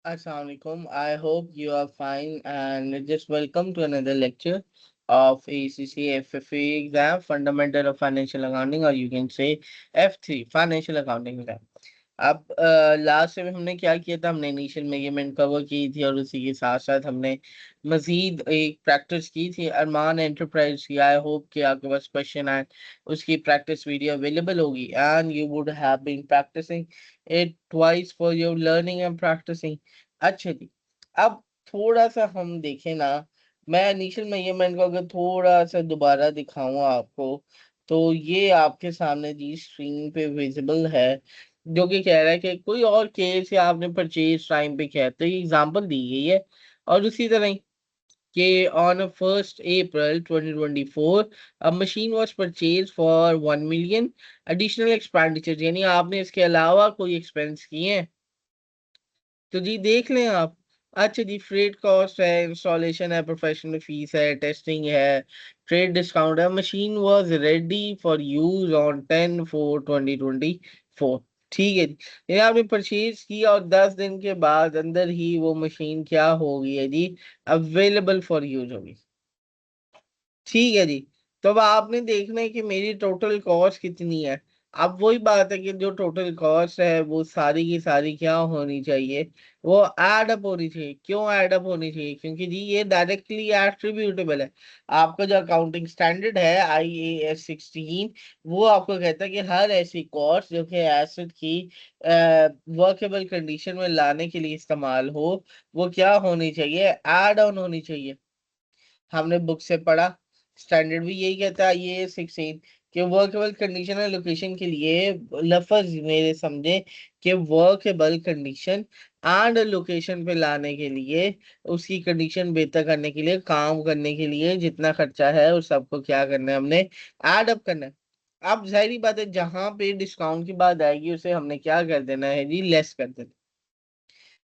Assalamualaikum. I hope you are fine and just welcome to another lecture of ACC FFA exam, Fundamental of Financial Accounting, or you can say F3, Financial Accounting exam. अब last time हमने क्या किया था, हमने initial measurement cover की थी और उसी के साथ साथ हमने मजीद एक प्रैक्टिस की थी अरमान एंटरप्राइज की। आई होप कि आपके पास क्वेश्चन आए, उसकी प्रैक्टिस वीडियो अवेलेबल होगी and you would have been practising it twice for your learning and practising. अच्छा जी, अब थोड़ा सा हम देखें ना, मैं इनिशियल मेजरमेंट को अगर थोड़ा सा दोबारा दिखाऊं आपको, तो ये आपके सामने जी स्क्रीन पे विजिबल है, जो कि कह रहा है कि कोई और केस या आपने परचेज टाइम पे किया है, तो ये एग्जांपल दी गई है। और उसी तरह ही कि on 1st April 2024 a machine was purchase for 1 million additional expenditure, यानी आपने इसके अलावा कोई एक्सपेंस किए हैं तो जी देख लें आप। अच्छा जी, फ्रेट कॉस्ट है, इंस्टॉलेशन है, प्रोफेशनल फीस है, टेस्टिंग है, ट्रेड डिस्काउंट है। Machine was ready for use on 10/4/2024। ठीक है जी, ये आपने परचेज किया और 10 दिन के बाद अंदर ही वो मशीन क्या हो गई है जी, अवेलेबल फॉर यूज होगी। ठीक है जी, तो अब आपने देखना है कि मेरी टोटल कॉस्ट कितनी है। अब वही बात है कि जो टोटल कॉस्ट है वो सारी की सारी क्या होनी चाहिए, वो ऐड अप होनी चाहिए। क्यों ऐड अप होनी चाहिए? क्योंकि जी ये डायरेक्टली एट्रीब्यूटेबल है। आपका जो अकाउंटिंग स्टैंडर्ड है IAS 16, वो आपको कहता है कि हर ऐसी कॉस्ट जो कि एसेट की वर्केबल कंडीशन में लाने के लिए इस्तेमाल हो, वो क्या होनी चाहिए, ऐड ऑन होनी चाहिए। हमने बुक से पढ़ा, स्टैंडर्ड भी यही कहता है ये 16 कि वर्केबल कंडीशन और लोकेशन के लिए लफ्ज मेरे समझे कि वर्केबल कंडीशन एंड लोकेशन पे लाने के लिए, उसकी कंडीशन बेहतर करने के लिए, काम करने के लिए जितना खर्चा है उस सबको क्या करना है, हमने ऐड अप करना है। अब जाहिर बात है जहां पे डिस्काउंट की बात आएगी उसे हमने क्या कर देना है जी, लेस कर देना।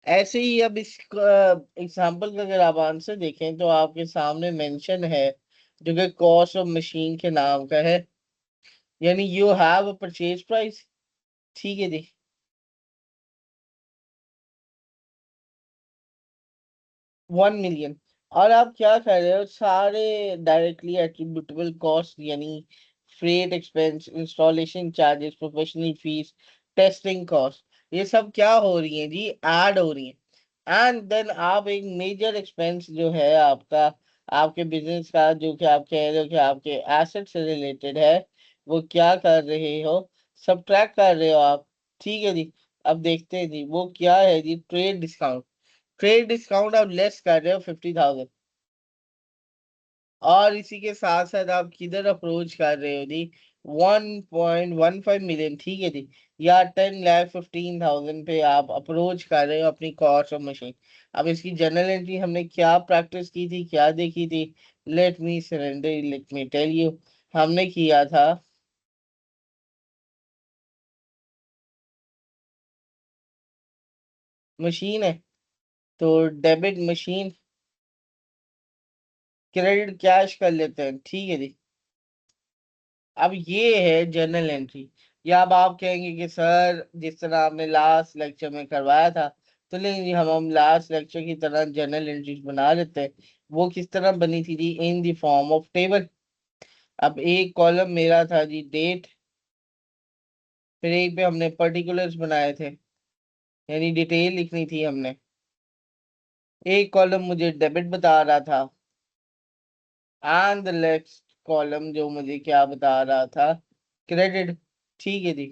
ऐसे ही अब इस एग्जाम्पल का अगर आप आंसर देखें तो आपके सामने मेंशन है, जो कि कॉस्ट ऑफ मशीन के नाम का है, यानी you have a purchase price. ठीक है जी, 1 million। और आप क्या कर रहे हो, सारे डायरेक्टली एट्रीब्यूटेबल कॉस्ट यानी freight expense, installation charges, professional fees, testing cost, ये सब क्या हो रही है जी, ऐड हो रही है। एंड देन आप एक मेजर एक्सपेंस जो है आपका, आपके बिजनेस का, जो कि आप कह रहे हो कि आपके एसेट से रिलेटेड है, वो क्या कर रहे हो, सब्ट्रैक्ट कर रहे हो आप। ठीक है जी, अब देखते हैं जी वो क्या है जी, ट्रेड डिस्काउंट। ट्रेड डिस्काउंट आप लेस कर रहे हो 50,000, और इसी के साथ साथ आप किधर अप्रोच कर रहे हो जी, 1.15 million। ठीक है जी, या 10,15,000 पे आप अप्रोच कर रहे हो अपनी कॉस्ट ऑफ मशीन। अब इसकी जर्नल एंट्री हमने क्या प्रैक्टिस की थी, क्या देखी थी, let me surrender, let me tell you. हमने किया था, मशीन है तो डेबिट मशीन, क्रेडिट कैश कर लेते हैं। ठीक है जी, अब ये है जर्नल एंट्री। या अब आप कहेंगे कि सर जिस तरह आपने लास्ट लेक्चर में करवाया था, तो लेकिन जी हम लास्ट लेक्चर की तरह जर्नल एंट्रीज बना लेते हैं। वो किस तरह बनी थी जी, in the form of table. अब एक कॉलम मेरा था जी डेट, फिर एक पे हमने पर्टिकुलर्स बनाए थे, यानी डिटेल लिखनी थी हमने। एक कॉलम मुझे डेबिट बता रहा था, एंड द नेक्स्ट कॉलम जो मुझे क्या बता रहा था, क्रेडिट। ठीक है जी,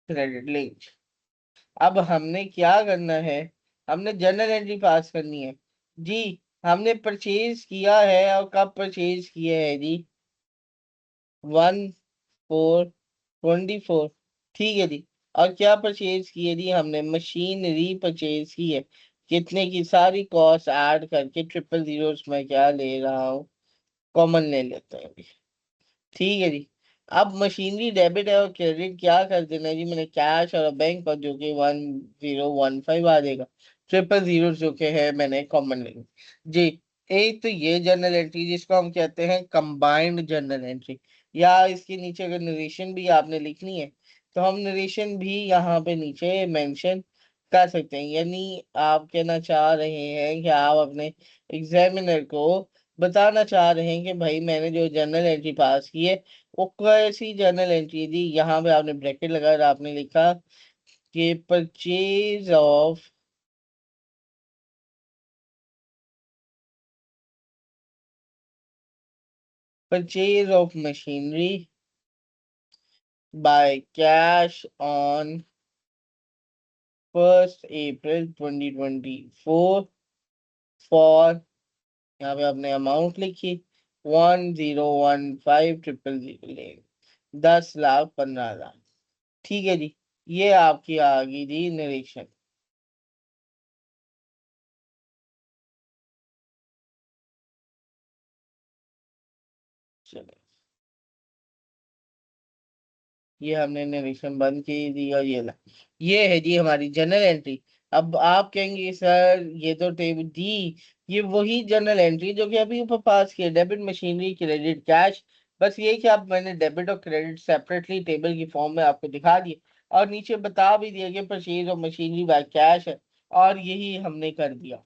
क्रेडिट लिंक। अब हमने क्या करना है, हमने जर्नल एंट्री पास करनी है जी। हमने परचेज किया है, और कब परचेज किया है जी, 1/4/24। ठीक है जी, और क्या परचेज की है जी, हमने मशीन री परचेज की है। कितने की, सारी कॉस्ट ऐड करके, ट्रिपल जीरोस में क्या ले रहा हूँ, कॉमन ले लेते हैं अभी। ठीक है जी, अब मशीनरी डेबिट है और क्रेडिट क्या कर देना है जी, मैंने कैश और बैंक पर, जो कि 1015 आ जाएगा, ट्रिपल जीरो जो कि है मैंने कॉमन ले जी। एक तो ये जर्नल एंट्री जिसको हम कहते हैं कंबाइंड जर्नल एंट्री। या इसके नीचे अगर नरेशन भी आपने लिखनी है तो हम नरेशन भी यहाँ पे नीचे मेंशन कर सकते हैं। यानी आप कहना चाह रहे हैं कि आप अपने एग्जामिनर को बताना चाह रहे हैं कि भाई मैंने जो जर्नल एंट्री पास की है वो कैसी जर्नल एंट्री दी। यहाँ पे आपने ब्रैकेट लगाकर आपने लिखा कि purchase of machinery by cash on 1 April 2024 for, यहाँ पे आपने अमाउंट लिखी 1015000, 10,15,000। ठीक है जी, ये आपकी आ गई जी नरेशन। चलो, ये हमने नरेशन बंद की दी और ये है जी हमारी जनरल एंट्री। अब आप कहेंगे सर ये तो टेबल दी, ये वही जनरल एंट्री जो कि अभी ऊपर पास की, डेबिट मशीनरी क्रेडिट कैश। बस ये कि आप मैंने डेबिट और क्रेडिट सेपरेटली टेबल की फॉर्म में आपको दिखा दिए और नीचे बता भी दिया कि purchase of machinery by cash है, और यही हमने कर दिया।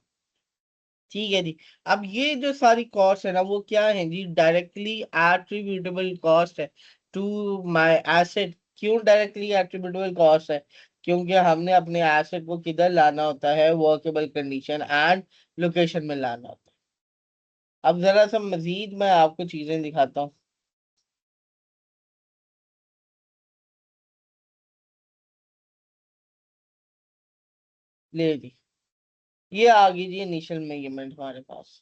ठीक है जी। अब ये जो सारी कॉस्ट है ना वो क्या है जी, डायरेक्टली एट्रीब्यूटेबल कॉस्ट है टू माय एसेट। क्यों डायरेक्टली एट्रीब्यूटेबल कॉस्ट है? क्योंकि हमने अपने एसेट को किधर लाना होता है, वर्केबल कंडीशन एंड लोकेशन में लाना होता है। अब जरा सा मजीद मैं आपको चीजें दिखाता हूँ। ले जी, ये आ गई जी इनिशियल मेजरमेंट हमारे पास।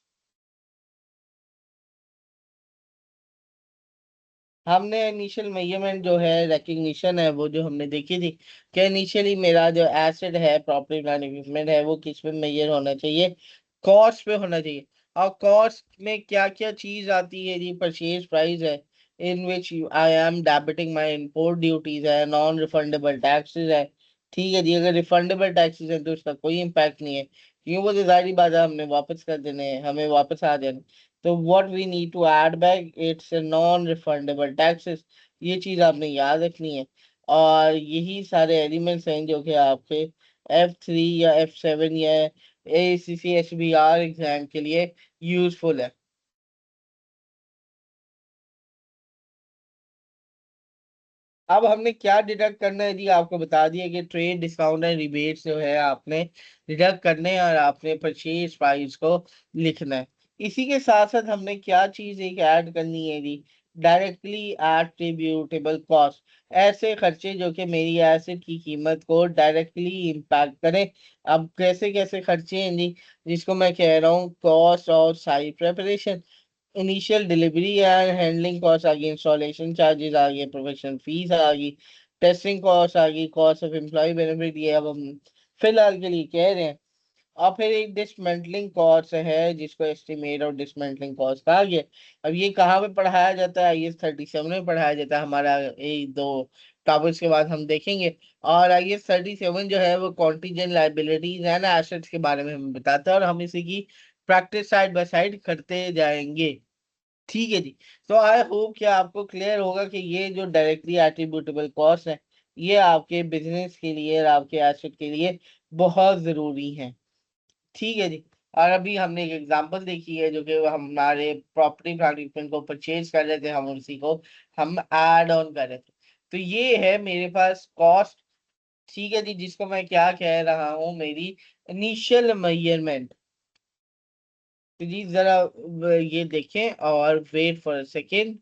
हमने इनिशियल मेजरमेंट जो है रिकग्निशन है वो जो हमने देखी थी कि इनिशियली मेरा जो एसेट है प्रॉपर्टी प्लांट इक्विपमेंट है वो किस पे मेजर होना चाहिए, कॉस्ट पे होना चाहिए। और कॉस्ट में क्या क्या चीज आती है जी, परचेज प्राइस है, in which I am debiting my import duties है, नॉन रिफंडेबल टैक्सेस है। ठीक है जी, अगर रिफंडेबल टैक्सेस है तो उसका कोई इम्पैक्ट नहीं है क्योंकि वो तो जाहिर बात है हमने वापस कर देने हैं, हमें वापस आ जाने। तो what we need to add back its non refundable taxes, ये चीज आपने याद रखनी है। और यही सारे एलिमेंट्स हैं जो कि आपके F3 या F7 या ACC SBR एग्जाम के लिए यूजफुल है। अब हमने क्या डिडक्ट करना है जी, आपको बता दिया कि ट्रेड डिस्काउंट एंड रिबेट जो है आपने डिडक्ट करने हैं और आपने परचेज प्राइस को लिखना है। इसी के साथ साथ हमने क्या चीज एक ऐड करनी है जी, डायरेक्टली एट्रीब्यूटेबल कॉस्ट, ऐसे खर्चे जो कि मेरी एसेट की कीमत को डायरेक्टली इम्पैक्ट करें। अब कैसे कैसे खर्चे हैं जी, जिसको मैं कह रहा हूँ cost of site preparation, initial delivery and handling cost आ गई, इंस्टॉलेशन चार्जेस आ गए, प्रोफेशनल फीस आ गई, टेस्टिंग कॉस्ट आ गई, कॉस्ट ऑफ एम्प्लॉय बेनिफिट, ये अब हम फिलहाल के लिए कह रहे हैं। और फिर एक डिसमेंटलिंग कॉस्ट है जिसको एस्टिमेट और डिसमेंटलिंग कॉस्ट कहा गया। अब ये कहाँ पे पढ़ाया जाता है, IS 37 में पढ़ाया जाता है। हमारा एक दो टॉपिक्स के बाद हम देखेंगे। और IS 37 जो है वो कॉन्टीजेंट लाइबिलिटीज एंड एसेट्स के बारे में हमें बताता है और हम इसी की प्रैक्टिस साइड बाय साइड करते जाएंगे। ठीक है जी। तो आई होप कि आपको क्लियर होगा कि ये जो डायरेक्टली एट्रीब्यूटेबल कॉस्ट है ये आपके बिजनेस के लिए और आपके एसेट के लिए बहुत जरूरी है। ठीक है जी। और अभी हमने एक एग्जांपल देखी है जो कि हमारे प्रॉपर्टी प्लांट इक्विपमेंट को परचेज कर रहे थे, हम उसी को हम ऐड ऑन कर रहे थे। तो ये है मेरे पास कॉस्ट। ठीक है जी, जिसको मैं क्या कह रहा हूँ, मेरी इनिशियल मेजरमेंट। तो जी जरा ये देखें और वेट फॉर अ सेकेंड।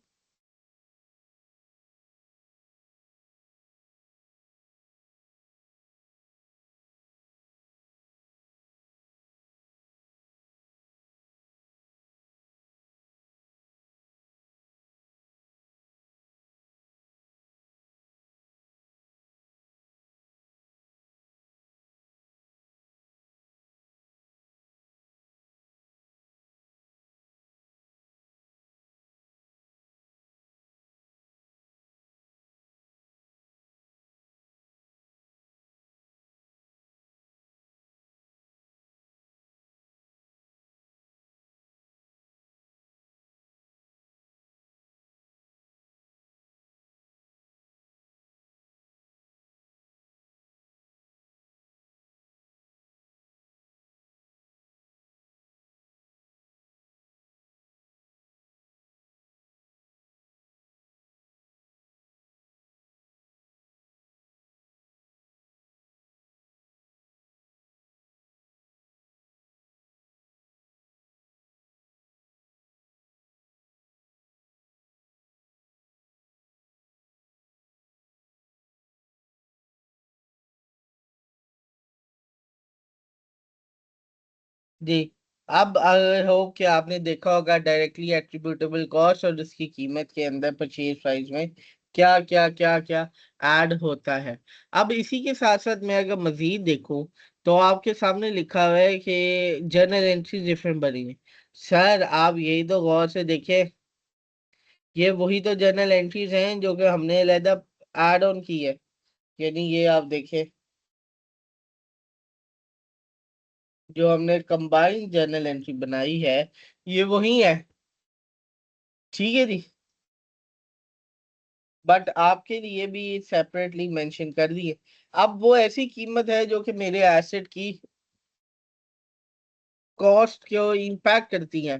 जी। अब आई होप कि आपने देखा होगा डायरेक्टली एट्रीब्यूटेबल कॉस्ट और उसकी कीमत के अंदर परचेज प्राइस में क्या क्या क्या क्या ऐड होता है। अब इसी के साथ साथ मैं अगर मजीद देखूं तो आपके सामने लिखा हुआ है कि जर्नल एंट्री डिफरेंट बनी है। सर आप यही तो गौर से देखें, ये वही तो जर्नल एंट्रीज हैं जो कि हमने अलहदा ऐड ऑन की है। यानी ये आप देखें, जो हमने कंबाइंड जर्नल एंट्री बनाई है ये वही है। ठीक है जी। बट आपके लिए भी सेपरेटली मेंशन कर दिए। अब वो ऐसी कीमत है जो कि मेरे एसेट की कॉस्ट को इम्पैक्ट करती है।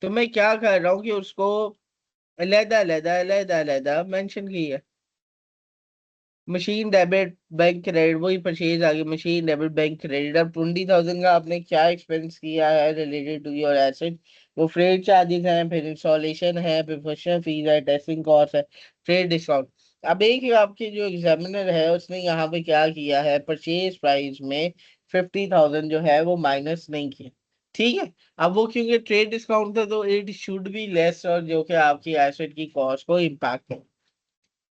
तो मैं क्या कर रहा हूँ कि उसको अलहदा अलहदा अलहदा अलहदा मेंशन की है। मशीन डेबिट बैंक क्रेडिट, वही परचेज आ गई मशीन डेबिट बैंक क्रेडिट। अब 20,000 का आपने क्या एक्सपेंस किया है रिलेटेड टू योर एसेट, वो फ्रेट चार्जेस हैं, फिर इंस्टॉलेशन है, प्रोफेशनल फीस है, टेस्टिंग कॉस्ट है, ट्रेड डिस्काउंट। अब एक आपके जो एग्जामिनर है उसने यहाँ पे क्या किया है, परचेज प्राइस में 50,000 जो है वो माइनस नहीं किया। ठीक है। अब वो क्योंकि ट्रेड डिस्काउंट था तो इट शुड बी लेस, और जो कि आपकी एसेट की कॉस्ट को इम्पैक्ट है।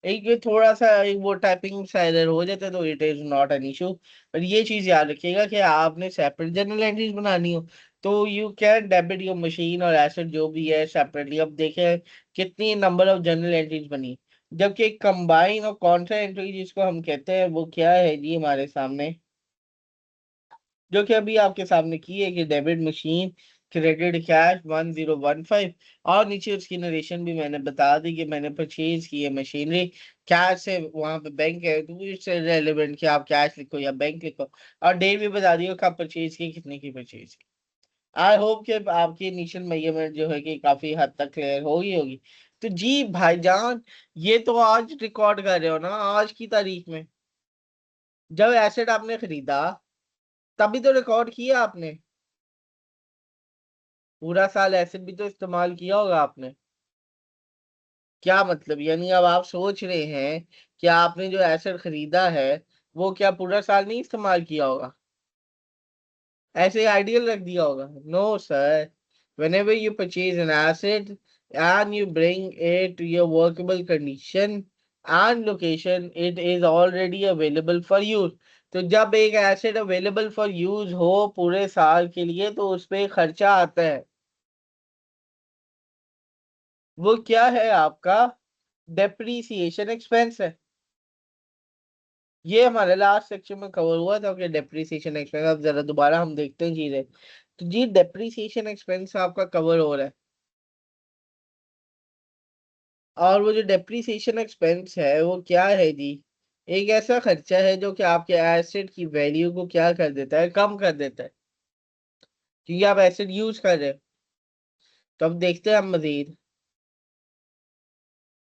एक ये थोड़ा सा एक वो टाइपिंग सा एरर हो जाता है तो it is not an issue. पर ये चीज याद रखिएगा कि आपने सेपरेट जर्नल एंट्रीज बनानी हो तो you can debit your machine और एसेट जो भी है सेपरेटली। अब देखें कितनी नंबर ऑफ जर्नल एंट्रीज बनी, जबकि कंबाइन और कॉन्ट्रा एंट्री जिसको हम कहते हैं वो क्या है जी हमारे सामने, जो कि अभी आपके सामने की है कि डेबिट मशीन क्रेडिट कैश 1015, और नीचे उसकी नरेशन भी मैंने बता दी कि मैंने परचेज की है मशीनरी कैश से, वहां पे बैंक है तो इससे रेलिवेंट कि आप कैश लिखो या बैंक लिखो, और डेट भी बता दियो कब परचेज की कितने की परचेज की। आई होप कि आपकी इनिशियल मेजरमेंट जो है कि काफी हद तक क्लियर होगी। तो जी भाईजान, ये तो आज रिकॉर्ड कर रहे हो ना आज की तारीख में, जब एसेट आपने खरीदा तभी तो रिकॉर्ड किया आपने। पूरा साल एसिड भी तो इस्तेमाल किया होगा आपने। क्या मतलब, यानी अब आप सोच रहे हैं कि आपने जो एसिड खरीदा है वो क्या पूरा साल नहीं इस्तेमाल किया होगा, ऐसे आइडियल रख दिया होगा। No sir, whenever you purchase an asset and you bring it to your workable condition and location, it is already available for use। तो जब एक एसेट अवेलेबल फॉर यूज हो पूरे साल के लिए तो उस पे खर्चा आता है। वो क्या है आपका, डेप्रीसिएशन एक्सपेंस है। ये हमारे लास्ट सेक्शन में कवर हुआ था कि डेप्रीसिएशन एक्सपेंस, अब जरा दोबारा हम देखते हैं चीजें। तो जी डेप्रीसिएशन एक्सपेंस आपका कवर हो रहा है, और वो जो डेप्रीसिएशन एक्सपेंस है वो क्या है जी, एक ऐसा खर्चा है जो कि आपके एसेट की वैल्यू को क्या कर देता है, कम कर देता है, क्योंकि आप एसेट यूज कर रहे हो। तो अब देखते हैं हम मजीद।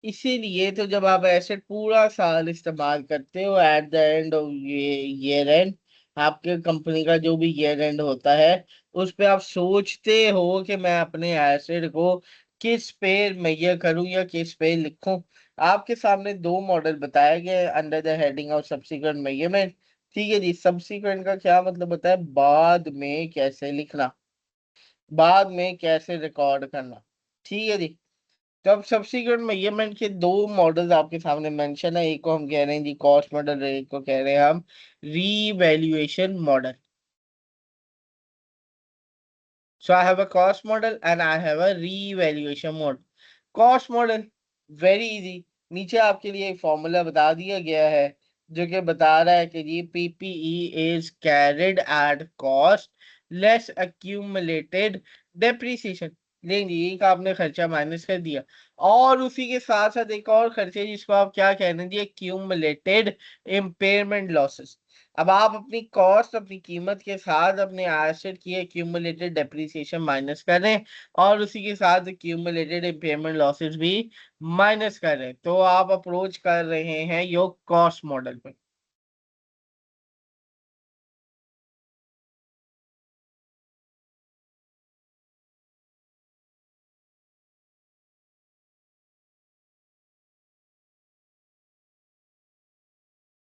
इसीलिए तो जब आप एसेट पूरा साल इस्तेमाल करते हो एट द एंड ऑफ ये ईयर एंड, आपके कंपनी का जो भी ईयर एंड होता है उस पे आप सोचते हो कि मैं अपने एसेट को किस पे मेजर करूं या किस पे लिखूं। आपके सामने दो मॉडल बताए गए under the heading of subsequent measurement. ठीक है जी, सब्सीक्वेंट का क्या मतलब होता है, बाद में कैसे लिखना, बाद में कैसे रिकॉर्ड करना। ठीक है जी। तो अब सब्सीक्वेंट मेजरमेंट के दो मॉडल्स आपके सामने मेंशन है, एक को हम कह रहे हैं जी कॉस्ट मॉडल, एक को कह रहे हैं हम revaluation model. So I have a cost model and I have a revaluation model. Cost model very easy, नीचे आपके लिए एक फॉर्मूला बता दिया गया है जो कि बता रहा है कि जी PPE is carried at cost less accumulated depreciation. लेकिन जी एक आपने खर्चा माइनस कर दिया, और उसी के साथ साथ एक और खर्चे जिसको आप क्या कहते हैं जी accumulated impairment losses। अब आप अपनी कॉस्ट अपनी कीमत के साथ अपने एसेट की accumulated डेप्रिसिएशन माइनस कर रहे हैं, और उसी के साथ क्यूमुलेटेड इम्पेयरमेंट लॉसेस भी माइनस कर रहे हैं, तो आप अप्रोच कर रहे हैं योग कॉस्ट मॉडल पे।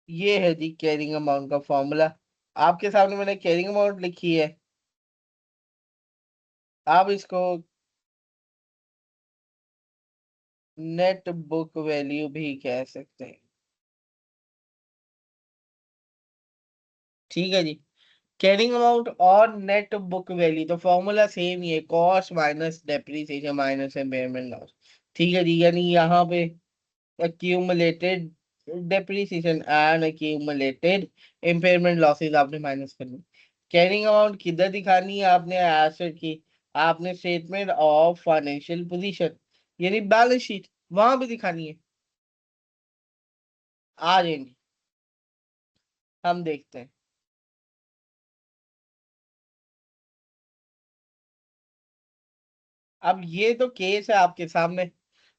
ये है जी कैरिंग अमाउंट का फॉर्मूला, आपके सामने मैंने कैरिंग अमाउंट लिखी है। आप इसको नेट बुक वैल्यू भी कह सकते हैं। ठीक है जी। कैरिंग अमाउंट और नेट बुक वैल्यू तो फॉर्मूला सेम ही है, cost minus depreciation minus impairment loss. ठीक है जी, यानी यहाँ पे accumulated depreciation and accumulated impairment losses आपने माइनस करनी। कैरिंग अमाउंट किधर दिखानी है आपने, एसेट की, आपने स्टेटमेंट ऑफ फाइनेंशियल पोजीशन यानी बैलेंस शीट वहां भी दिखानी है। आ जाएंगे, हम देखते हैं। अब ये तो केस है आपके सामने।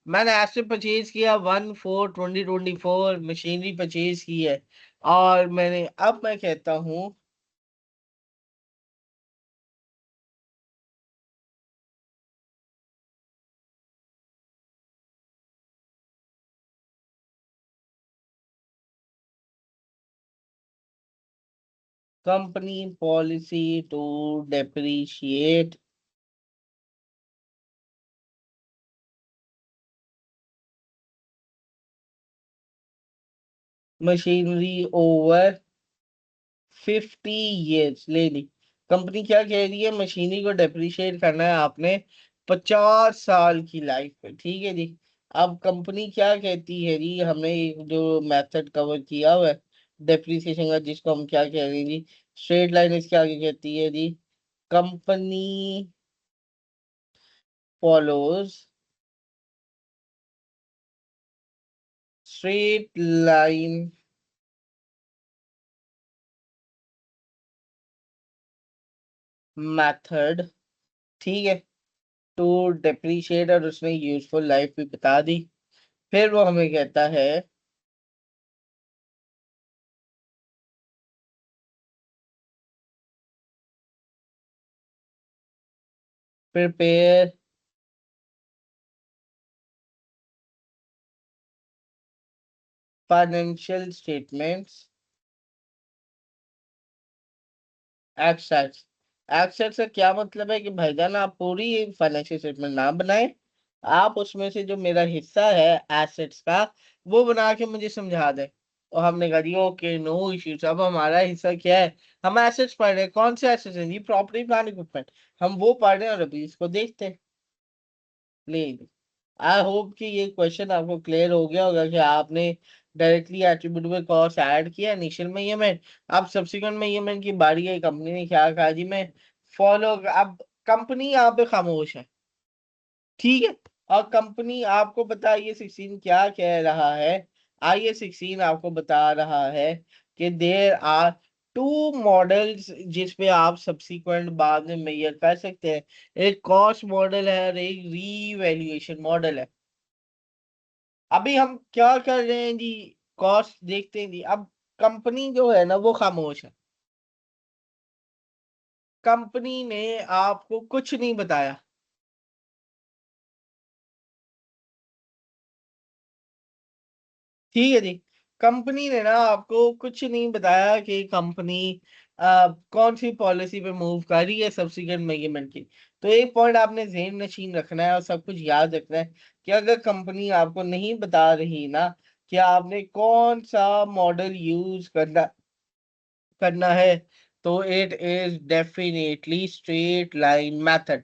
मैंने एसेट परचेज किया 1/4/2024, मशीनरी परचेज की है। और मैंने, अब मैं कहता हूँ company policy to depreciate machinery over 50 years ले ली। कंपनी क्या कह रही है, मशीनरी को डेप्रिशिएट करना है आपने 50 साल की लाइफ पे। ठीक है जी। अब कंपनी क्या कहती है जी, हमने एक जो मेथड कवर किया हुआ है डेप्रिसिएशन का, जिसको हम क्या कह रहे हैं जी, स्ट्रेट लाइन, इसके आगे कहती है जी, company follows straight line method. ठीक है, टू डेप्रिशिएट, और उसने यूजफुल लाइफ भी बता दी। फिर वो हमें कहता है प्रिपेयर फाइनेंशियल स्टेटमेंट्स एक्सेट्स। एक्सेट्स का क्या मतलब है कि भाईजान आप पूरी फाइनेंशियल स्टेटमेंट ना बनाए, आप उसमें से जो मेरा हिस्सा है एसेट्स का वो बना के मुझे समझा दें। और हमने कहा जी ओके, नो इश्यूज। अब हमारा हिस्सा क्या है, हम एसेट्स पढ़ रहे हैं। कौन से एसेट्स हैं जी, प्रॉपर्टी प्लांट इक्विपमेंट, हम वो पढ़ रहे हैं और अभी इसको देखते हैं। प्लीज, आई होप कि ये क्वेश्चन आपको क्लियर हो गया होगा कि आपने डायरेक्टली एट्रीब्यूटेबल कॉस्ट ऐड किया इनिशियल मेजरमेंट। अब सब्सिक्वेंट मेजरमेंट की बारी है। कंपनी ने क्या कहा जी, मैं फॉलो, अब कंपनी यहाँ पे खामोश है। ठीक है, और कंपनी आपको बता, IS 16 क्या कह रहा है, IS 16 आपको बता रहा है कि देर आर टू मॉडल्स जिसपे आप सब्सिक्वेंट बाद में मेजर कर सकते हैं। एक कॉस्ट मॉडल है और एक रीवैल्यूएशन मॉडल है। अभी हम क्या कर रहे हैं जी, कॉस्ट देखते हैं जी। अब कंपनी जो है ना वो खामोश है। कंपनी ने आपको कुछ नहीं बताया। ठीक है जी। कंपनी ने ना आपको कुछ नहीं बताया कि कंपनी कौन सी पॉलिसी पे मूव कर रही है सब्सिक्वेंट मेजरमेंट की। तो एक पॉइंट आपने ज़हन नशीन रखना है और सब कुछ याद रखना है कि अगर कंपनी आपको नहीं बता रही ना कि आपने कौन सा मॉडल यूज करना करना है, तो it is definitely straight line method.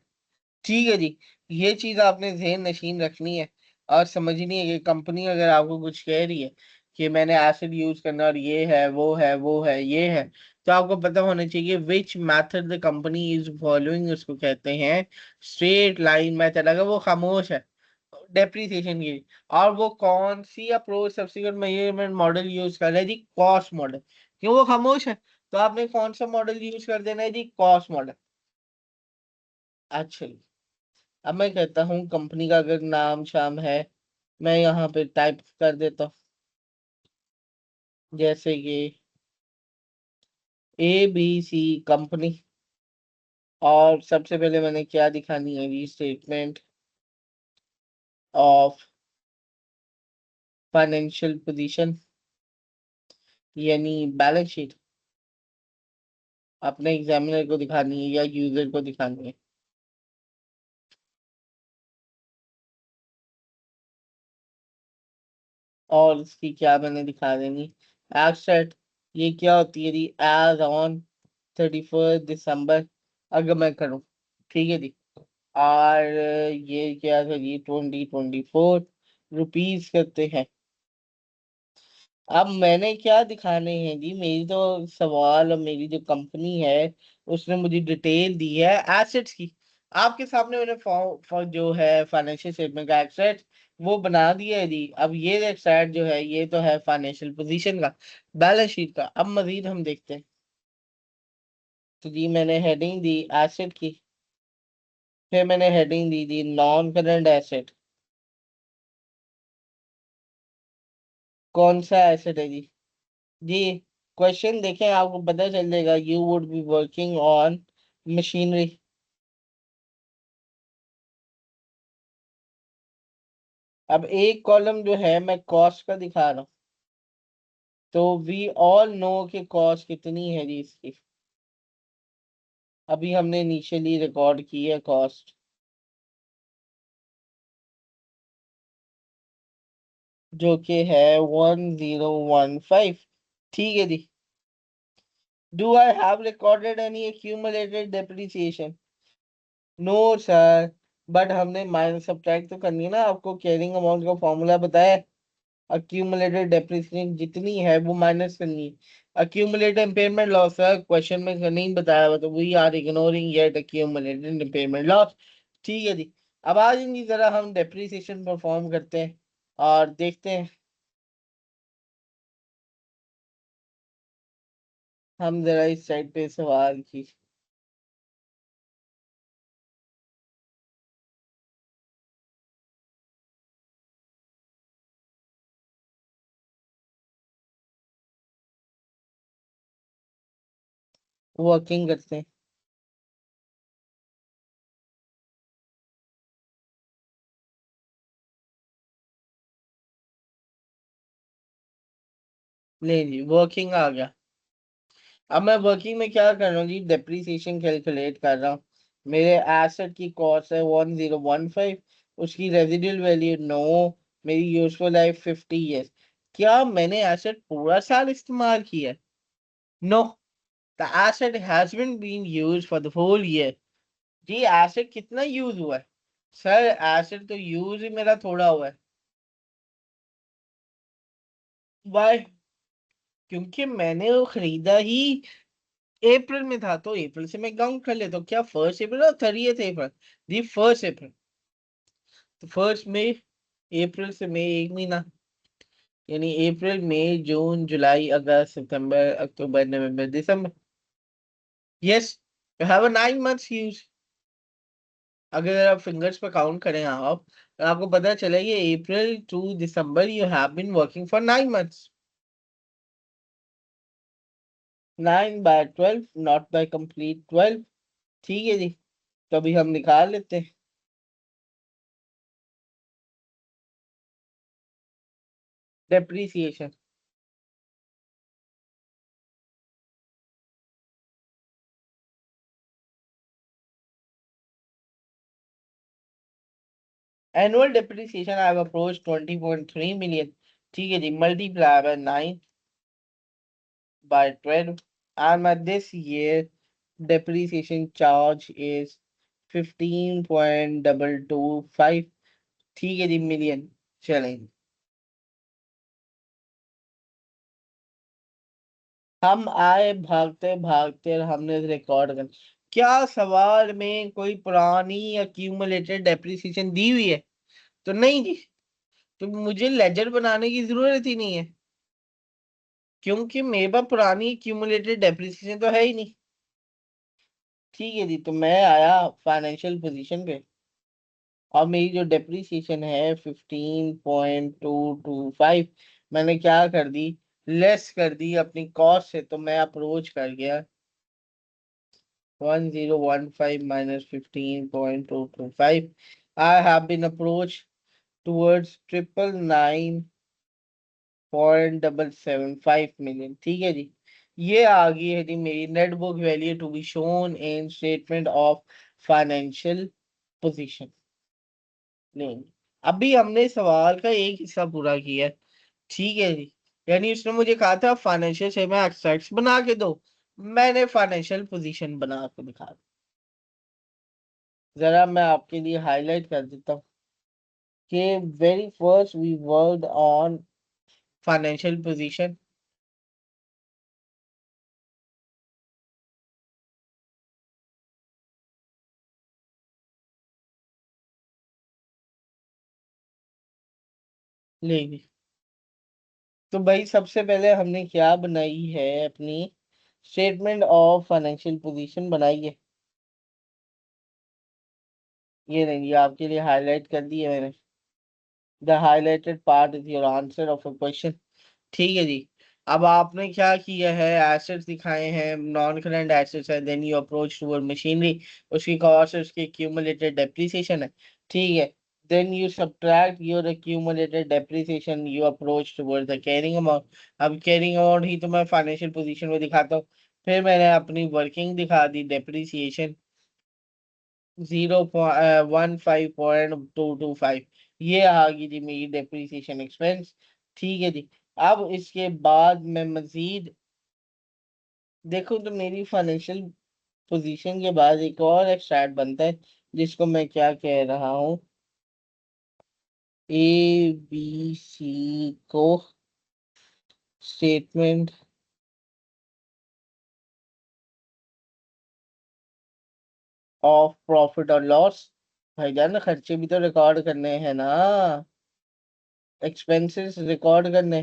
ठीक है जी। ये चीज आपने ज़हन नशीन रखनी है और समझनी है कि कंपनी अगर आपको कुछ कह रही है कि मैंने एसिड यूज करना और ये है वो है वो है ये है, तो आपको पता होना चाहिए which method the company is following, उसको कहते हैं स्ट्रेट लाइन मेथड। अगर वो खामोश है डेप्रिसिएशन की, और वो कौन सी approach subsequent measurement model use कर रहा है जी, कॉस्ट मॉडल, क्यों वो खामोश है, तो आपने कौन सा मॉडल यूज कर देना है जी, कॉस्ट मॉडल। अच्छा, अब मैं कहता हूँ कंपनी का अगर नाम शाम है, मैं यहाँ पे टाइप कर देता हूँ, जैसे कि ABC कंपनी। और सबसे पहले मैंने क्या दिखानी है जी, स्टेटमेंट ऑफ फाइनेंशियल पोजीशन यानी बैलेंस शीट अपने एग्जामिनर को दिखानी है या यूजर को दिखानी है। और इसकी क्या मैंने दिखा देनी एसेट। ये क्या होती है जी, एज ऑन 31 दिसंबर अगर मैं करूँ, ठीक है जी। और ये क्या था जी, 2024 रुपीज करते हैं। अब मैंने क्या दिखाने हैं जी, मेरी तो सवाल और मेरी जो कंपनी है उसने मुझे डिटेल दी है एसेट्स की। आपके सामने मैंने जो है फाइनेंशियल स्टेटमेंट का एक्सेट वो बना दिया है जी। अब ये एक्सेट जो है ये तो है फाइनेंशियल पोजीशन का, बैलेंस शीट का। अब मजीद हम देखते हैं। तो जी मैंने हेडिंग दी एसेट की, फिर मैंने हेडिंग दी थी नॉन करंट एसेट। कौन सा एसेट है जी? जी क्वेश्चन देखें आपको पता चल जाएगा, you would be working on machinery. अब एक कॉलम जो है मैं कॉस्ट का दिखा रहा हूँ, तो वी ऑल नो कि कॉस्ट कितनी है जी इसकी। अभी हमने इनिशियली रिकॉर्ड की है कॉस्ट, जो कि है 1015। ठीक है जी। Do I have recorded any accumulated depreciation? No sir. But हमने माइनस सब्ट्रैक्ट तो करनी है ना, आपको कैरिंग अमाउंट का फॉर्मूला बताया। अक्यूमुलेटेड डेप्रिसिएशन जितनी है वो माइनस करनी है। अक्यूमुलेटेड इम्पेयरमेंट लॉस है, क्वेश्चन में नहीं बताया हुआ, तो we are ignoring yet accumulated impairment loss. ठीक है जी। अब आज इनकी जरा हम डेप्रिसिएशन परफॉर्म करते हैं और देखते हैं। हम जरा इस साइड पे सवाल की वर्किंग करते हैं। नहीं जी वर्किंग आ गया। अब मैं वर्किंग में क्या कर रहा हूँ जी, डेप्रिसिएशन कैलकुलेट कर रहा हूँ। मेरे एसेट की कॉस्ट है 1015, उसकी रेजिडुअल वैल्यू 9, मेरी यूजफुल लाइफ 50 ईयर्स। क्या मैंने एसेट पूरा साल इस्तेमाल किया? No, the asset has been used for the whole year. जी एसेट कितना यूज हुआ है? सर एसेट तो यूज ही मेरा थोड़ा हुआ है। वाई? क्योंकि मैंने वो खरीदा ही अप्रैल में था, तो अप्रैल से मैं काउंट कर लेता हूँ। क्या 1 अप्रैल और 30 अप्रैल? जी 1 अप्रैल। तो 1 मई, अप्रैल से मई एक महीना, यानी अप्रैल मई जून जुलाई अगस्त सितंबर अक्टूबर नवंबर दिसंबर। Yes, you have a 9 months use. अगर आप फिंगर्स पे काउंट करें आप, तो आपको पता चले ये April to December you have been working for 9 months. 9/12, not by complete 12। ठीक है जी। तो अभी हम निकाल लेते हैं depreciation. Annual depreciation I have approach 20.3 million. ठीक है जी, multiply by 9/12 and my this year depreciation charge is 15.225। ठीक है जी, मिलियन। चलेंगे। हम आए भागते भागते और हमने रिकॉर्ड कर, क्या सवाल में कोई पुरानी अक्यूमुलेटेड डेप्रिसिएशन दी हुई है? तो नहीं जी। तो मुझे लेजर बनाने की जरूरत ही नहीं है, क्योंकि मेरे पास पुरानी एक्यूमुलेटेड डेप्रिसिएशन तो है ही नहीं। ठीक है जी। तो मैं आया फाइनेंशियल पोजीशन पे, और मेरी जो डेप्रिसिएशन है 15.225, मैंने क्या कर दी, लेस कर दी अपनी कॉस्ट से। तो मैं अप्रोच कर गया 1015 माइनस 15.225। I have been approach towards 999.775 million. ठीक है जी। ये आ गई है जी मेरी net book value to be shown in statement of financial position. नहीं, अभी हमने सवाल का एक हिस्सा पूरा किया है। ठीक है जी। यानी उसने मुझे कहा था फाइनेंशियल से मैं एक्सट्रैक्ट्स बना के दो, मैंने फाइनेंशियल पोजीशन बना के दिखा दी। जरा मैं आपके लिए हाईलाइट कर देता हूँ कि very first we worked on financial position. लेगी। तो भाई सबसे पहले हमने क्या बनाई है अपनी स्टेटमेंट ऑफ फाइनेंशियल पोजीशन बनाई है। ये नहीं, ये आपके लिए हाईलाइट कर दी है मैंने। The highlighted part is your answer of a question. ठीक है जी। अब आपने क्या किया है, एसेट्स दिखाए हैं, नॉन करंट एसेट्स है, then you approach toward machinery, उसकी कॉस्ट है, उसकी एक्यूमुलेटेड डेप्रिसिएशन है। ठीक है। Then you subtract your accumulated depreciation, you approach toward the carrying amount. अब कैरिंग अमाउंट ही तो मैं फाइनेंशियल पोजीशन में दिखाता हूँ। फिर मैंने अपनी वर्किंग दिखा दी, डेप्रिसिएशन 0.15.225, ये आ गई जी मेरी डेप्रिसिएशन एक्सपेंस। ठीक है जी। अब इसके बाद मैं मजीद देखो तो मेरी फाइनेंशियल पोजीशन के बाद एक और एक्सट्रैक्ट बनता है, जिसको मैं क्या कह रहा हूँ, ए बी सी को स्टेटमेंट ऑफ प्रॉफिट और लॉस। भाईजान खर्चे भी तो रिकॉर्ड करने हैं ना, एक्सपेंसेस रिकॉर्ड करने।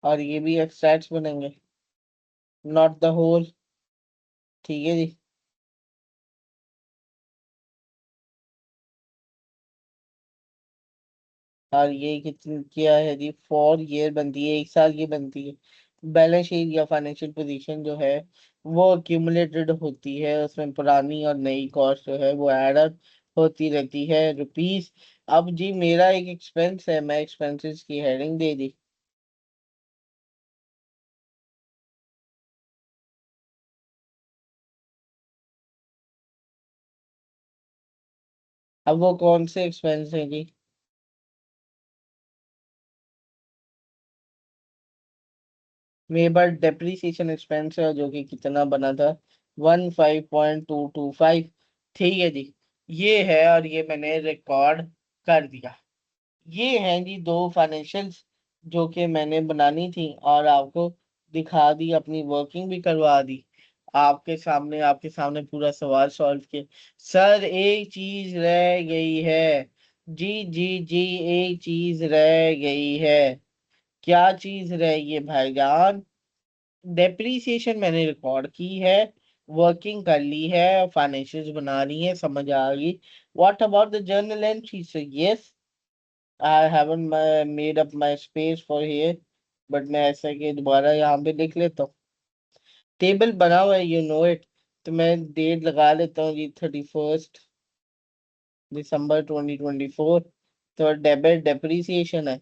और ये भी एक्सट्रैक्ट्स बनेंगे, नॉट द होल। ठीक है जी। और ये कितनी क्या है जी, 4 ईयर बनती है, 1 साल की बनती है। बैलेंस शीट या फाइनेंशियल पोजीशन जो है वो एक्यूमुलेटेड होती है, उसमें पुरानी और नई कॉस्ट जो है वो ऐड अप होती रहती है रुपीस। अब जी मेरा एक एक्सपेंस है, मैं एक्सपेंसेस की हेडिंग दे दी। अब वो कौन से एक्सपेंस है जी। मेरे पास डेप्रिसिएशन एक्सपेंस है जो कि कितना बना था, 15.225। ठीक है जी। ये है और ये मैंने रिकॉर्ड कर दिया। ये हैं जी दो फाइनेंशियल्स जो कि मैंने बनानी थी और आपको दिखा दी, अपनी वर्किंग भी करवा दी। आपके सामने पूरा सवाल सॉल्व किया। सर एक चीज रह गई है। जी जी जी, एक चीज रह गई है। क्या चीज रह गई है भाईजान। डेप्रीसिएशन मैंने रिकॉर्ड की है, वर्किंग कर ली है, फाइनेंशियल्स बना ली है, समझ आ गई। What about the journal entry? So yes, I haven't made up my space for here, but मैं ऐसा कि दोबारा यहाँ पे लिख लेता हूँ। टेबल बना हुआ है, यू नो इट। तो मैं डेट लगा लेता हूँ जी, 31 दिसंबर 2024। तो डेबिट डेप्रीसिएशन है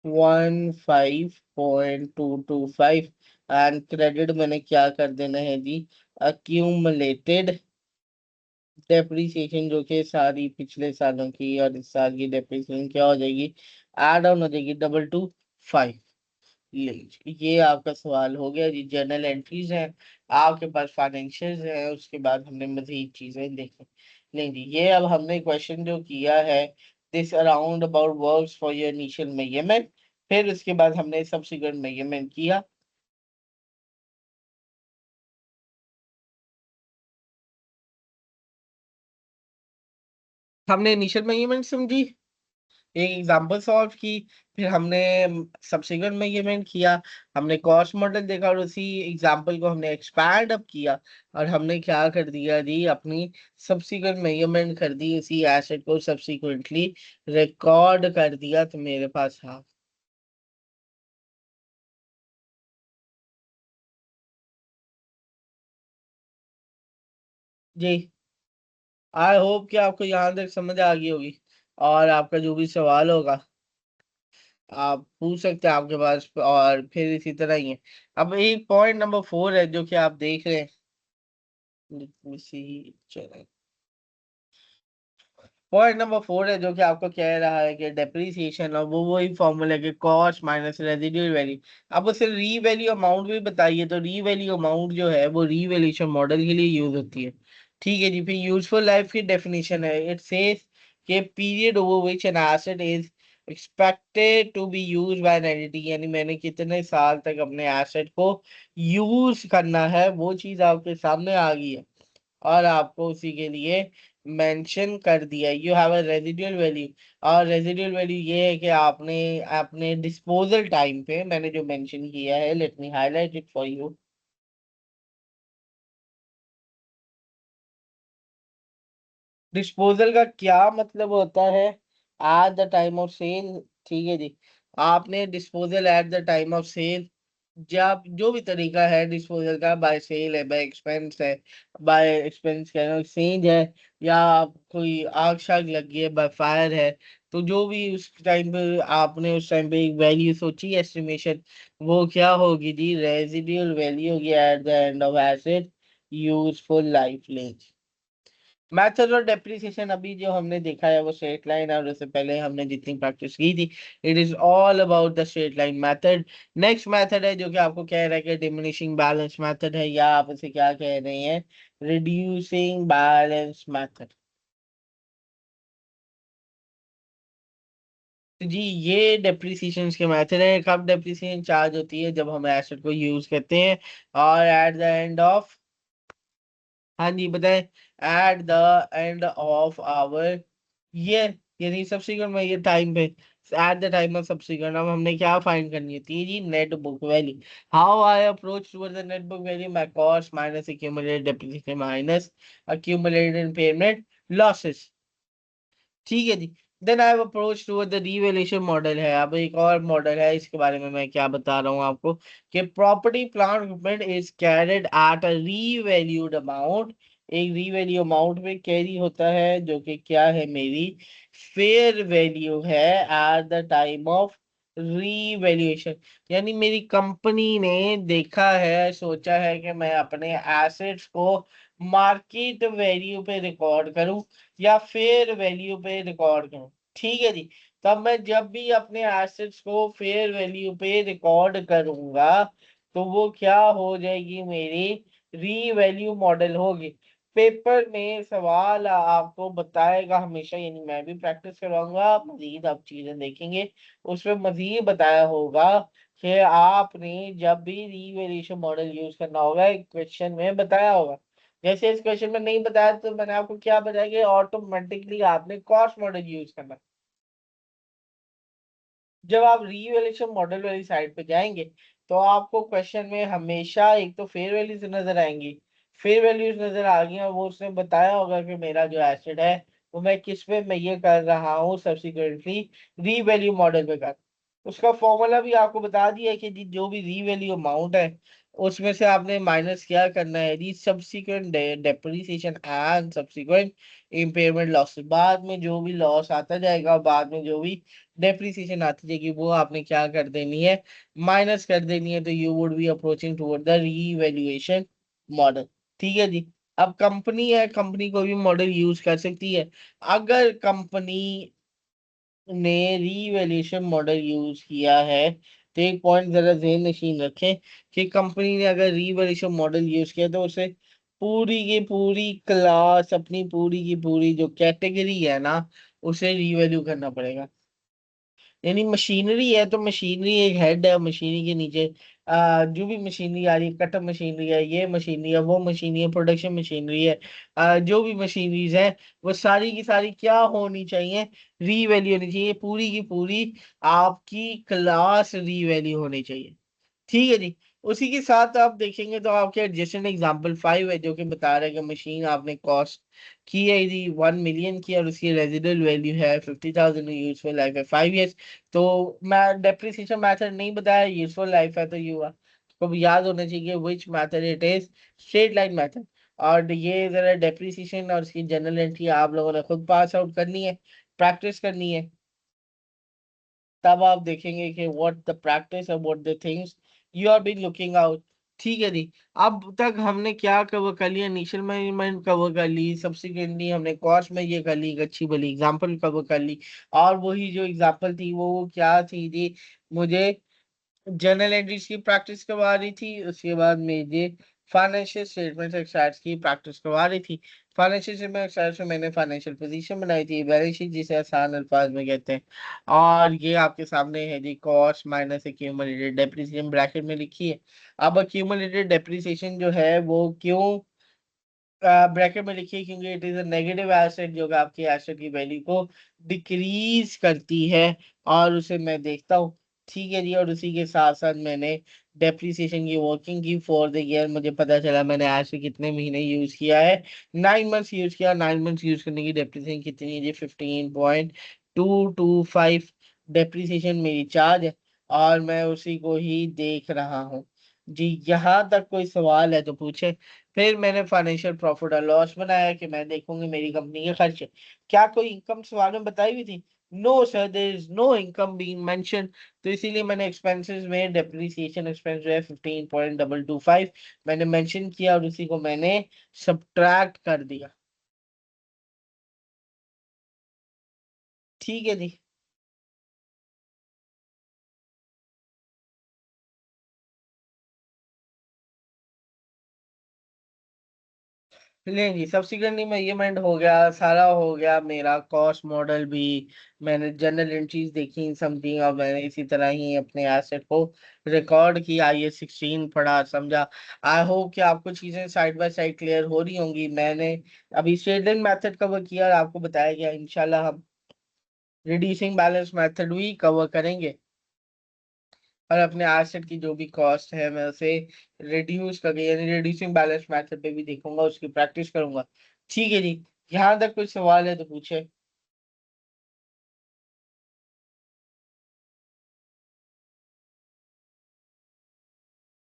15.225। एंड क्रेडिट मैंने क्या कर देना है जी, अक्यूमलेटेड डेप्रिसिएशन, जो कि सारी पिछले सालों की और इस साल की डेप्रिसिएशन क्या हो जाएगी, एड ऑन हो जाएगी, 225। ये आपका सवाल हो गया जी। जर्नल एंट्रीज हैं, आपके पास फाइनेंशियल है, उसके बाद हमने मजीद चीजें देखी। नहीं जी, ये अब हमने क्वेश्चन जो किया है, this around about works for your initial measurement, फिर उसके बाद हमने सब्सिक्वेंट मेजरमेंट किया। हमने इनिशियल मेजरमेंट समझी, एक एग्जांपल सॉल्व की, फिर हमने सब्सिक्वेंट मेजरमेंट किया, हमने कॉस्ट मॉडल देखा और उसी एग्जांपल को हमने एक्सपैंड अप किया, और हमने क्या कर दिया जी, अपनी सब्सिक्वेंट मेजरमेंट कर दी, उसी एसेट को सब्सिक्वेंटली रिकॉर्ड कर दिया। तो मेरे पास हाँ जी। आई होप कि आपको यहाँ तक समझ आ गई होगी, और आपका जो भी सवाल होगा आप पूछ सकते हैं आपके पास, और फिर इसी तरह ही है। अब एक पॉइंट नंबर 4 है जो कि आप देख रहे हैं। Let me see, चलो। पॉइंट नंबर 4 है जो कि आपको कह रहा है कि डेप्रिसिएशन, और वो वही फॉर्मूला है कि कॉस्ट माइनस रेजिडुअल वैल्यू। अब उसे री वैल्यू अमाउंट भी बताइए, तो री वैल्यू अमाउंट जो है वो रीवैल्यूएशन मॉडल के लिए यूज होती है। ठीक है जी। फिर यूजफुल लाइफ की डेफिनेशन है, इट सेज कि period over which an asset is expected to be use by an entity, यानी मैंने कितने साल तक अपने एसेट को यूज करना है, वो चीज आपके सामने आ गई है। और आपको उसी के लिए मेंशन कर दिया, you have a residual value. और रेजिडुअल वैल्यू ये है कि आपने अपने डिस्पोजल टाइम पे, मैंने जो मेंशन किया है, let me highlight it for you. Disposal का क्या मतलब होता है? At the time of sale. ठीक है जी। आपने disposal at the time of sale, जब जो भी तरीका है डिस्पोजल का, बाय सेल है, बाय एक्सपेंस है, बाय एक्सपेंस कह एक्सचेंज है, या कोई आग शाग लग गई है, बाय फायर है, तो जो भी उस टाइम पे आपने उस टाइम पे एक वैल्यू सोची एस्टिमेशन, वो क्या होगी जी? रेजिडुअल वैल्यू होगी eight the end of asset useful life length. Method और डेप्रिसिएशन अभी जो हमने देखा है वो स्ट्रेट लाइन, और उससे पहले हमने जितनी प्रैक्टिस की थी, it is all about the straight line method. Next method है जो कि आपको कह रहा है कि डिमिनिशिंग बैलेंस मेथड है, या आप इसे क्या कह रहे हैं? Reducing balance method. तो जी ये डेप्रिसिएशन के मेथड है। कब डेप्रिसिएशन चार्ज होती है? जब हम एसेट को यूज करते हैं, और एट द एंड ऑफ, हाँ जी बताएं, at the end of hour, ये यानी सब्सिक्वेंट में, ये टाइम पे, at the time of subsequent. अब हमने क्या फाइंड करनी होती है जी? Net book value. How I approach toward the net book value? My cost minus accumulated depreciation minus accumulated impairment losses। ठीक है जी। Then I have approach toward the revaluation model है। अब एक और मॉडल है, इसके बारे में मैं क्या बता रहा हूँ आपको, कि property plant equipment is carried at a revalued amount. एक रीवैल्यू अमाउंट में कैरी होता है, जो कि क्या है? मेरी फेयर वैल्यू है at the time of revaluation. यानी मेरी कंपनी ने देखा है, सोचा है कि मैं अपने एसेट्स को मार्केट वैल्यू पे रिकॉर्ड करूं, या फेयर वैल्यू पे रिकॉर्ड करूं। ठीक है जी। तब मैं जब भी अपने एसेट्स को फेयर वैल्यू पे रिकॉर्ड करूंगा, तो वो क्या हो जाएगी? मेरी री वैल्यू मॉडल होगी। पेपर में सवाल आपको बताएगा हमेशा, यानी मैं भी प्रैक्टिस करवाऊंगा, मजीद आप चीजें देखेंगे, उसमें मजीद बताया होगा कि आपने जब भी रीवैल्यूएशन मॉडल यूज करना होगा, एक क्वेश्चन में बताया होगा। जैसे इस क्वेश्चन में नहीं बताया, तो मैंने आपको क्या बताया कि ऑटोमेटिकली आपने कॉस्ट मॉडल यूज करना। जब आप रीवैल्यूएशन मॉडल वाली साइड पे जाएंगे, तो आपको क्वेश्चन में हमेशा एक तो फेयर वैल्यूज नजर आएंगी। फेयर वैल्यूज नजर आ गई, और वो उसने बताया होगा कि मेरा जो एसेट है वो मैं किस पे मेजर कर रहा हूँ सब्सिक्वेंटली, री वैल्यू मॉडल पे कर। उसका फॉर्मूला भी आपको बता दिया है कि जो भी री वैल्यू अमाउंट है, उसमें से आपने माइनस क्या करना है जी? Subsequent depreciation and subsequent impairment loss. बाद में जो भी लॉस आता जाएगा, बाद में जो भी डेप्रिसिएशन आती जाएगी, वो आपने क्या कर देनी है? माइनस कर देनी है। तो you would be approaching toward the revaluation model. ठीक है जी। अब कंपनी है, कंपनी कोई भी मॉडल यूज कर सकती है। अगर कंपनी ने रीवैल्यूएशन मॉडल यूज किया है, तो एक पॉइंट जरा ज़हन नशीन रखें कि कंपनी ने अगर रीवैल्यूएशन मॉडल यूज किया, तो उसे पूरी की पूरी क्लास, अपनी पूरी की पूरी जो कैटेगरी है ना, उसे रीवैल्यू करना पड़ेगा। यानी मशीनरी है, तो मशीनरी एक हेड है, मशीनरी के नीचे जो भी मशीनरी आ रही है, कटर मशीनरी है, ये मशीनरी है, वो मशीनरी है, प्रोडक्शन मशीनरी है, जो भी मशीनरीज है, वो सारी की सारी क्या होनी चाहिए? रीवैल्यू होनी चाहिए, पूरी की पूरी आपकी क्लास रीवैल्यू होनी चाहिए। ठीक है जी। उसी के साथ आप देखेंगे तो आपके एडजेसेंट एग्जांपल 5 है, जो कि बता रहा है कि मशीन आपने कॉस्ट की है यदि 1 मिलियन की, और उसकी रेजिडुअल वैल्यू है 50,000, यूजफुल लाइफ है 5 ईयर्स। तो मैं डेप्रिसिएशन मेथड नहीं बताया, यूजफुल लाइफ है, तो यू आपको याद होना चाहिए which method it is, straight line method. और ये जरा डेप्रिसिएशन और उसकी जनरल एंट्री आप लोगों ने खुद पास आउट करनी है, प्रैक्टिस करनी है। तब आप देखेंगे कि व्हाट द प्रैक्टिस और what the things you R be looking out. ठीक है जी। अब तक हमने क्या कवर कर लिया, इनिशियल मैनेजमेंट कवर कर ली, सब्सिक्वेंटली हमने कॉस्ट में ये कर ली, एक अच्छी भली एग्जांपल कवर कर ली। और वही जो एग्जांपल थी वो क्या थी जी, मुझे जर्नल एंट्रीज की प्रैक्टिस करवा रही थी, उसके बाद मुझे फाइनेंशियल स्टेटमेंट एक्सरसाइज की प्रैक्टिस करवा रही थी। फाइनेंशियल स्टेटमेंट एक्सरसाइज में मैंने फाइनेंशियल पोजीशन बनाई थी, बैलेंस शीट जिसे आसान अल्फाज में कहते हैं। और ये आपके सामने है जी, cost minus accumulated depreciation bracket में लिखी है। अब एक्यूमुलेटेड डेप्रिसिएशन जो है वो क्यों ब्रैकेट में लिखिए, क्योंकि it is a negative asset जो कि आपकी एसेट की वैल्यू को डिक्रीज करती है, और उसे मैं देखता हूँ। ठीक है जी। और उसी के साथ साथ मैंने डेप्रिसिएशन की वर्किंग की फॉर द ईयर, मुझे पता चला मैंने आज से कितने महीने यूज किया है, 9 मंथ्स यूज किया। 9 मंथ्स यूज करने की डेप्रिसिएशन कितनी है जी, 15.225 डेप्रिसिएशन मेरी चार्ज है, और मैं उसी को ही देख रहा हूँ जी। यहाँ तक कोई सवाल है तो पूछे। फिर मैंने फाइनेंशियल प्रॉफिट और लॉस बनाया कि मैं देखूंगी मेरी कंपनी के खर्चे। क्या कोई इनकम सवाल में बताई हुई थी? No sir, there is no income being mention. तो इसीलिए मैंने एक्सपेंसेस में डेप्रिसिएशन एक्सपेंस जो है 15.225 मैंने मेंशन किया, और उसी को मैंने सब्ट्रैक्ट कर दिया। ठीक है जी। लेंगी सब्सिक्वेंटली में ये मेंट हो गया, सारा हो गया मेरा कॉस्ट मॉडल भी, मैंने जनरल एंट्रीज देखी समझी, और मैंने इसी तरह ही अपने एसेट को रिकॉर्ड किया, IAS 16 पढ़ा समझा। आई होप कि आपको चीजें साइड बाय साइड क्लियर हो रही होंगी। मैंने अभी स्टेटमेंट मेथड कवर किया और आपको बताया गया, इंशाल्लाह हम रिड्यूसिंग बैलेंस मेथड भी कवर करेंगे, और अपने एसेट की जो भी कॉस्ट है मैं उसे रिड्यूस करके, यानी रिड्यूसिंग बैलेंस मेथड पे भी देखूंगा, उसकी प्रैक्टिस करूंगा। ठीक है जी। यहाँ तक कोई सवाल है तो पूछे।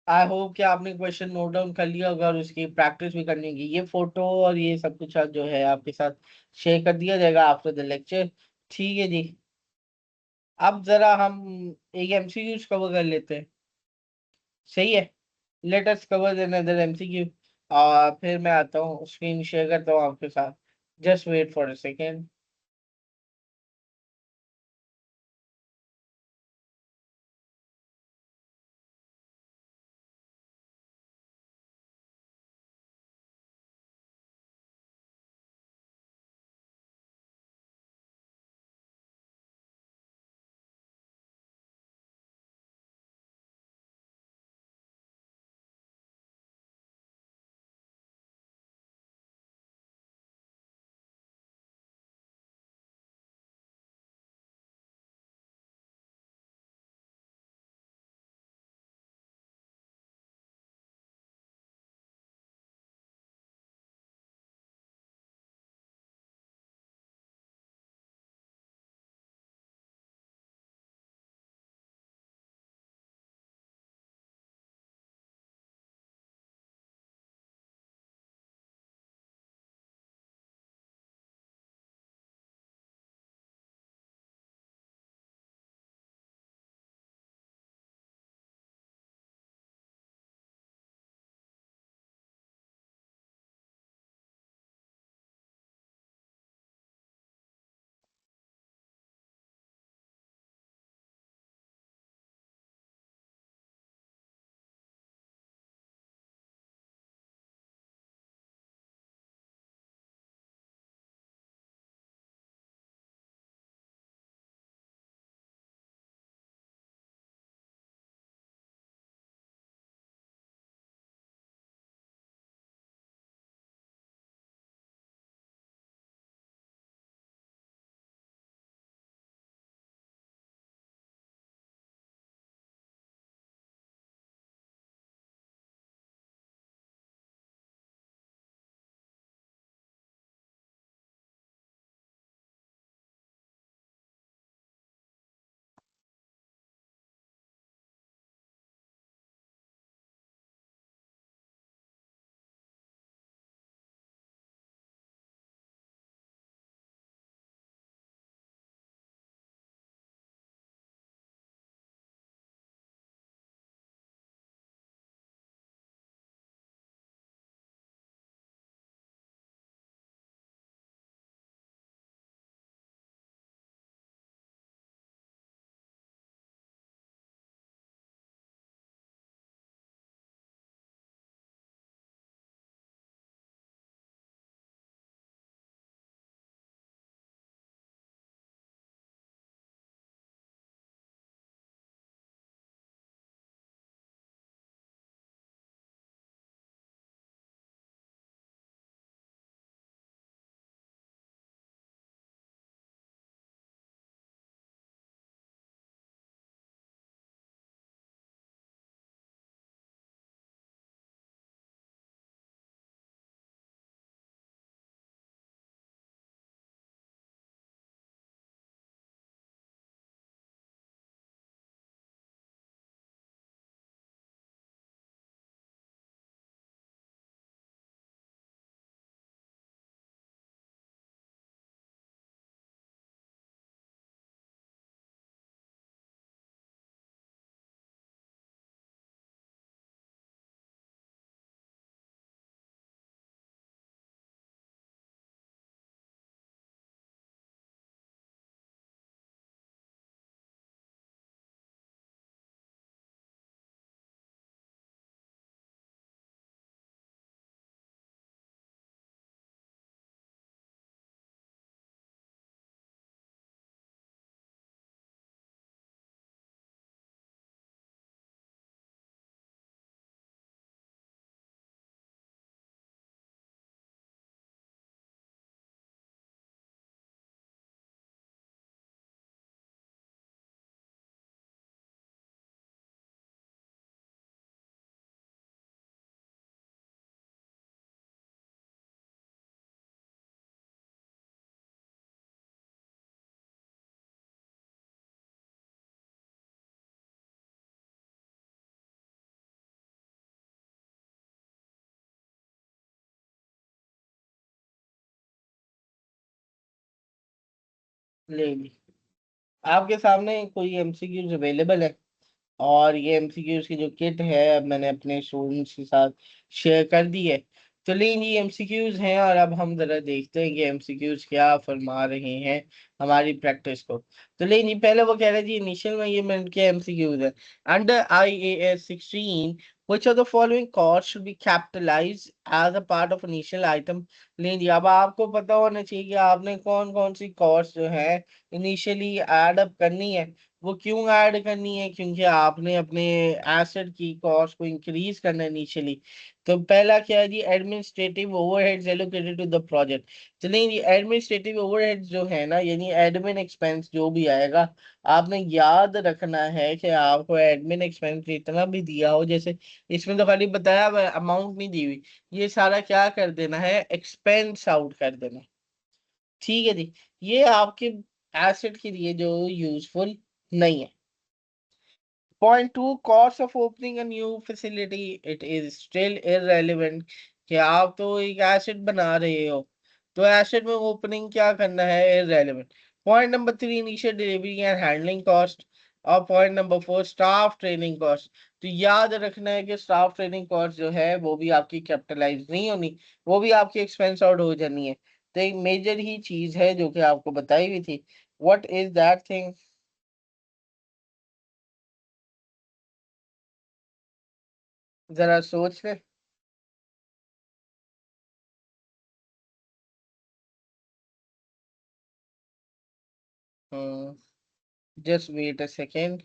आई होप कि आपने क्वेश्चन नोट डाउन कर लिया होगा, और उसकी प्रैक्टिस भी करनी होगी। ये फोटो और ये सब कुछ जो है आपके साथ शेयर कर दिया जाएगा आफ्टर द लेक्चर। ठीक है जी। अब जरा हम एक MCQ कवर कर लेते हैं। सही है। Let us cover another MCQ, और फिर मैं आता हूँ, स्क्रीन शेयर करता हूँ आपके साथ। Just wait for a second. ले ली। आपके सामने कोई एमसीक्यूज अवेलेबल है, और ये एमसीक्यूज की जो किट है अब मैंने अपने स्टूडेंट्स के साथ शेयर कर दी है। तो लेकिन ये एमसीक्यूज हैं, और अब हम जरा देखते हैं कि एमसीक्यूज क्या फरमा रहे हैं हमारी प्रैक्टिस को। तो लेकिन ये पहले वो कह रहे जी इनिशियल मेजरमेंट के एमसीक्यूज है। Under IAS 16 which of the following costs should be capitalized as a part of initial item। लेकिन जी अब आपको पता होना चाहिए कि आपने कौन कौन सी कॉस्ट जो है इनिशियली ऐड अप करनी है। वो क्यों ऐड करनी है, क्योंकि आपने अपने एसेट की कॉस्ट को इंक्रीज करना है इनिशियली। तो पहला क्या है जी, administrative overheads allocated to the project. चलिए जी, एडमिनिस्ट्रेटिव ओवरहेड्स जो है ना, यानी एडमिन एक्सपेंस जो भी आएगा, आपने याद रखना है कि आपको एडमिन एक्सपेंस इतना भी दिया हो, जैसे इसमें तो खाली बताया अमाउंट नहीं दी हुई, ये सारा क्या कर देना है, एक्सपेंस आउट कर देना है। ठीक है जी, ये आपके एसेट के लिए जो यूजफुल नहीं है। Point two, cost of opening a new facility it is still irrelevant. कि आप तो एक एसेट बना रहे हो, तो एसेट में ओपनिंग क्या करना है, irrelevant. Point number three, initial delivery and handling cost. और point number four, staff training cost. तो याद रखना है कि स्टाफ ट्रेनिंग कॉस्ट जो है वो भी आपकी कैपिटलाइज नहीं होनी, वो भी आपकी एक्सपेंस आउट हो जानी है। तो एक मेजर ही चीज है जो कि आपको बताई हुई थी। What is that thing? जरा सोच ले। हम्म, just wait a second.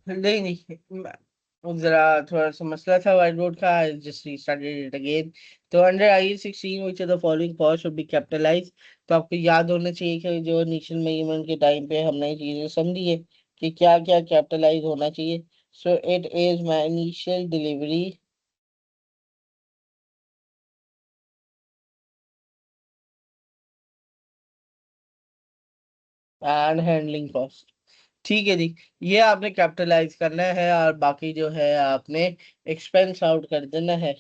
नहीं नहीं, वो जरा थोड़ा सा मसला था वाइट बोर्ड का, जस्ट रीस्टार्टेड इट अगेन। तो under IAS 16 which of the following cost should be capitalise. तो आपको याद होना चाहिए कि जो इनिशियल मेजरमेंट के टाइम पे हमने ये चीजें समझी है कि क्या क्या कैपिटलाइज होना चाहिए। So it is my initial delivery and handling cost. ठीक है जी, ये आपने कैपिटलाइज करना है, और बाकी जो है आपने एक्सपेंस आउट कर देना है।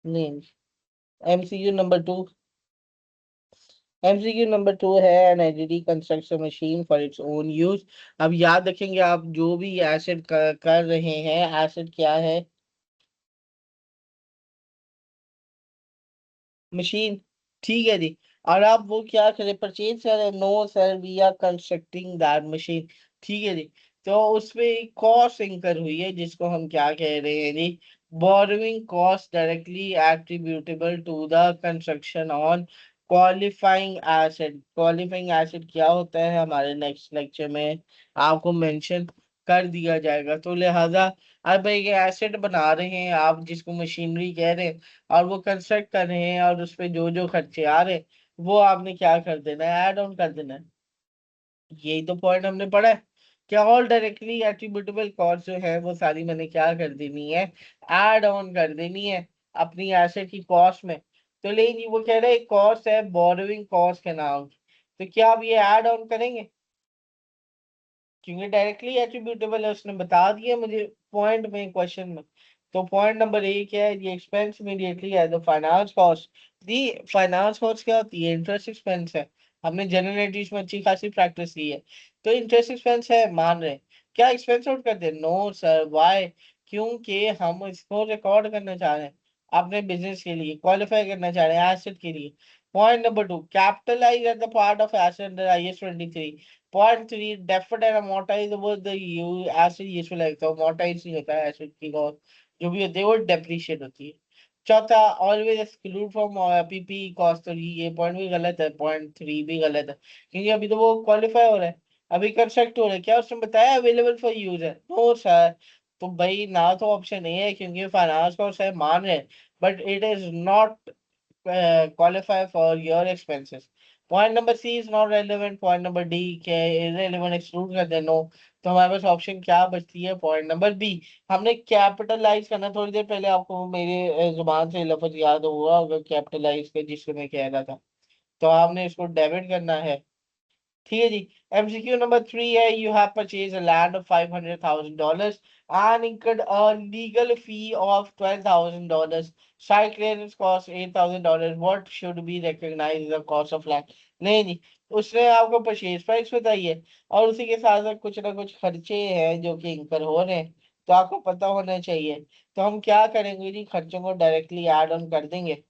नहीं, MCQ नंबर 2। MCQ नंबर 2 है, an LED construction machine for its own use. अब याद रखेंगे, आप जो भी एसिड कर रहे हैं, एसिड क्या है, मशीन। ठीक है जी, और आप वो क्या करें, परचेज करें, no sir we are constructing that machine. ठीक है जी। तो उसमें एक कॉस्ट इंकर हुई है जिसको हम क्या कह रहे हैं जी, borrowing cost directly attributable to the construction on qualifying asset. Qualifying asset क्या होता है हमारे नेक्स्ट लेक्चर में आपको मेंशन कर दिया जाएगा। तो लिहाजा अब एक एसेट बना रहे हैं आप जिसको मशीनरी कह रहे हैं, और वो कंस्ट्रक्ट कर रहे हैं, और उस पे जो जो खर्चे आ रहे हैं वो आपने क्या कर देना है, ऐड ऑन कर देना है। यही तो पॉइंट हमने पढ़ा है कि ऑल डायरेक्टली एट्रीब्यूटेबल कॉस्ट जो है वो सारी मैंने क्या कर देनी है, ऐड ऑन कर देनी है अपनी एसेट की कॉस्ट में। तो लेकिन वो कह रहे हैं कॉस्ट है बोरोइंग कॉस्ट के नाम की, तो क्या आप ये ऐड ऑन करेंगे, क्योंकि डायरेक्टली एट्रीब्यूटेबल है, उसने बता दिया मुझे पॉइंट में, क्वेश्चन में। तो पॉइंट नंबर एक है ये expense immediately as the finance cost. The finance cost क्या होती है, इंटरेस्ट एक्सपेंस है। हमने जनरल एंट्रीज में अच्छी खासी प्रैक्टिस की है। तो इंटरेस्ट एक्सपेंस है मान रहे हैं। क्या एक्सपेंस आउट कर दे, नो सर वाई, क्योंकि हम इसको रिकॉर्ड करना चाह रहे हैं अपने बिजनेस के लिए, क्वालिफाई करना चाह रहे हैं एसेट के लिए। Point number two, capitalise at the part of asset under IS 23। Point three, deferred and amortise over the you acid useful life. तो अमोर्टाइज नहीं होता है एसिड की कॉस्ट, जो भी होती है वो डेप्रिशिएट होती है। चौथा, always exclude from PP cost. तो ये पॉइंट भी गलत है, पॉइंट थ्री भी गलत है, क्योंकि अभी तो वो क्वालिफाई हो रहा है, अभी कंस्ट्रक्ट हो रहा है। क्या उसने बताया अवेलेबल फॉर यूज है, नो सर। तो भाई ना तो ऑप्शन नहीं है, क्योंकि फाइनेंस कॉस्ट है मान रहे हैं, but it is not qualify for your expenses. Point number C is not relevant. Point number D के irrelevant exclude कर देनो। तो हमारे पास ऑप्शन क्या बचती है, पॉइंट नंबर बी। हमने कैपिटलाइज करना, थोड़ी देर पहले आपको मेरे जुबान से लफ्ज याद हुआ अगर कैपिटलाइज के जिसको मैं कह रहा था, तो आपने इसको डेबिट करना है। ठीक है जी। एमसीक्यू नंबर थ्री है, you have purchase a land of $500,000 and incurred a legal fee of $12,000. Site clearance cost $8,000. What should be recognized as the cost of land? नहीं जी, उसने आपको परचेज प्राइस बताई है, और उसी के साथ साथ कुछ ना कुछ खर्चे हैं जो कि इंकर हो रहे हैं, तो आपको पता होना चाहिए। तो हम क्या करेंगे जी, खर्चों को डायरेक्टली ऐड ऑन कर देंगे।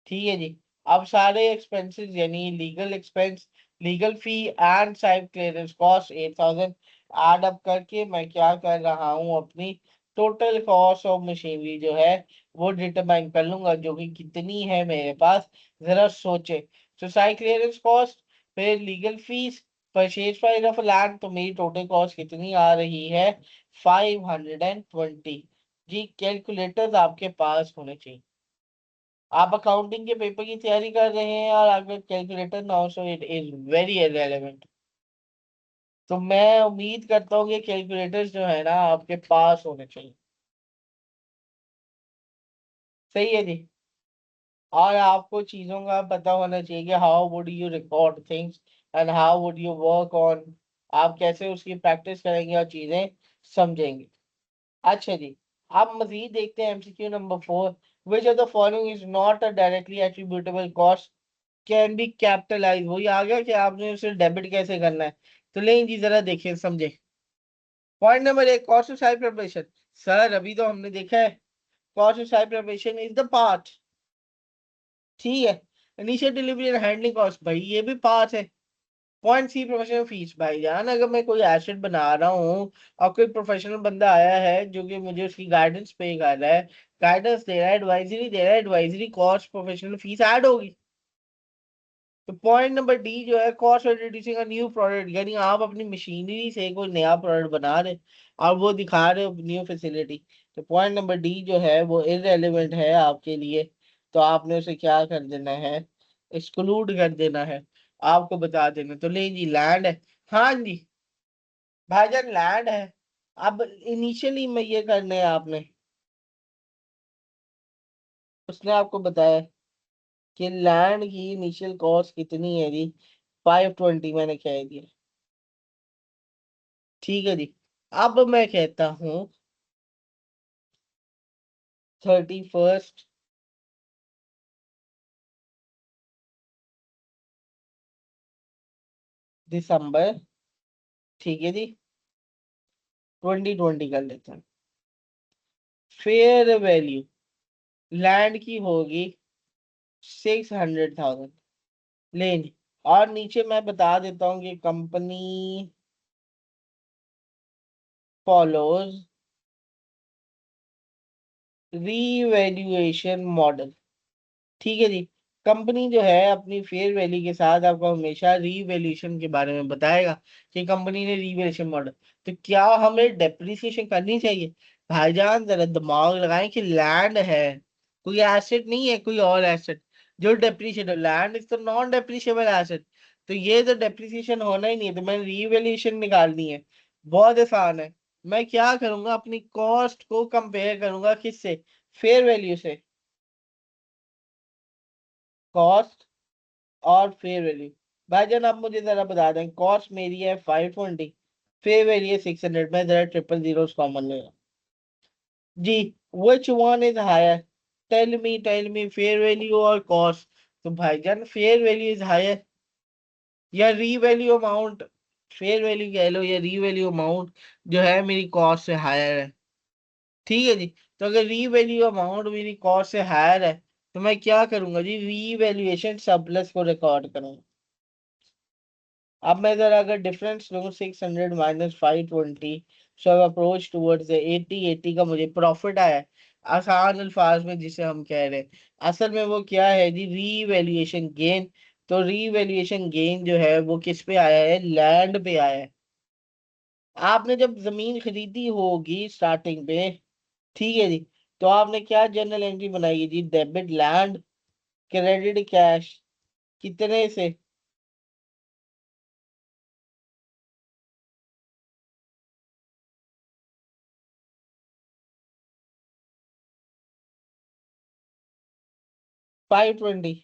ठीक है जी। अब सारे एक्सपेंसेस यानी legal expense, legal fee and site clearance cost 8,000 add up करके मैं क्या कर रहा हूँ, अपनी टोटल कॉस्ट ऑफ मशीनरी जो है वो डिटरमाइन कर लूंगा, जो कि कितनी है मेरे पास, जरा सोचे। तो साइट क्लियरेंस कॉस्ट, फिर legal fees, purchase price of land, तो मेरी टोटल कॉस्ट कितनी आ रही है, 520। जी कैलकुलेटर्स आपके पास होने चाहिए। आप अकाउंटिंग के पेपर की तैयारी कर रहे हैं और अगर कैलकुलेटर ना हो, so it is very irrelevant. तो मैं उम्मीद करता हूँ कि कैलकुलेटर्स जो है ना आपके पास होने चाहिए। सही है जी। और आपको चीजों का पता होना चाहिए कि how would you record things and how would you work on, आप कैसे उसकी प्रैक्टिस करेंगे और चीजें समझेंगे। अच्छा जी। आप मजीद देखते हैं MCQ number four, which of the following is not a directly attributable cost can be capitalize. वही आ गया कि आपने उसे डेबिट कैसे करना है। तो लेकिन जी जरा देखिए समझे। पॉइंट नंबर एक, cost of site preparation. Sir अभी तो हमने देखा है cost of site preparation is the part. ठीक है। Initial delivery and handling cost, भाई ये भी पार्ट है। Point C, professional fees. भाई जान अगर मैं कोई एसेट बना रहा हूँ और कोई प्रोफेशनल बंदा आया है जो कि मुझे उसकी गाइडेंस पे कर रहा है, गाइडेंस दे रहा है, एडवाइजरी दे रहा है, advisory cost professional fees add होगी। तो पॉइंट नंबर डी जो है, cost of introducing a new product, यानी आप अपनी मशीनरी से कोई नया प्रोडक्ट बना रहे और वो दिखा रहे हो न्यू फैसिलिटी। तो पॉइंट नंबर डी जो है वो इररेलेवेंट है आपके लिए, तो आपने उसे क्या कर देना है, एक्सक्लूड कर देना है, आपको बता देना। तो ले जी लैंड है, हाँ जी भाईजान लैंड है। अब इनिशियली में ये करने हैं आपने, उसने आपको बताया कि लैंड की इनिशियल कॉस्ट कितनी है जी, 520 मैंने कह दिया। ठीक है जी। अब मैं कहता हूँ 31 दिसंबर, ठीक है जी, 2020 कर लेते हैं। फेयर वैल्यू लैंड की होगी 600,000 लेंगे। और नीचे मैं बता देता हूँ कि कंपनी फॉलोज रीवैल्यूएशन मॉडल। ठीक है जी। कंपनी जो है अपनी फेयर वैल्यू के साथ आपको हमेशा रीवैल्यूएशन के बारे में बताएगा कि कंपनी ने रीवैल्यूएशन मॉडल। तो क्या हमें डेप्रिसिएशन करनी चाहिए? भाईजान जरा दिमाग लगाएं कि लैंड है, कोई एसेट नहीं है, कोई और एसेट जो डेप्रिशिएट। लैंड इज तो नॉन डेप्रिशिएबल एसेट, तो ये तो डेप्रिसिएशन होना ही नहीं है, तो मैंने रीवैल्यूएशन निकालनी है। बहुत आसान है। मैं क्या करूंगा, अपनी कॉस्ट को कंपेयर करूंगा किससे? फेयर वैल्यू से। कॉस्ट और फेयर वैल्यू। भाईजान आप मुझे जरा बता दें, कॉस्ट मेरी है 520, फेयर वैल्यू है 600, मैं जरा ट्रिपल जीरो कॉमन ले रहा हूं। जी। Which one is higher? Tell me fair value और कॉस्ट। तो भाईजान फेयर वैल्यू इज हायर, या री वैल्यू अमाउंट, फेयर वैल्यू कह लो या री वैल्यू अमाउंट जो है मेरी कॉस्ट से हायर है। ठीक है जी। तो अगर री वैल्यू अमाउंट मेरी कॉस्ट से हायर है, तो मैं क्या करूंगा जी, री वैल्यूएशन सरप्लस को रिकॉर्ड करूंगा। अब मैं जरा अगर डिफरेंस लूँ, 600 minus 520, so I approach towards 80 का मुझे प्रॉफिट आया है। आसान अल्फाज में जिसे हम कह रहे हैं, असल में वो क्या है जी, रीवैल्यूएशन गेन। तो रीवैल्यूएशन गेन जो है वो किस पे आया है? लैंड पे आया है। आपने जब जमीन खरीदी होगी स्टार्टिंग पे, ठीक है जी, तो आपने क्या जर्नल एंट्री बनाई है जी? Debit land, credit cash. कितने से? 520।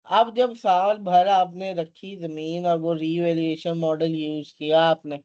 अब जब साल भर आपने रखी जमीन और वो रीवैल्यूएशन मॉडल यूज किया आपने,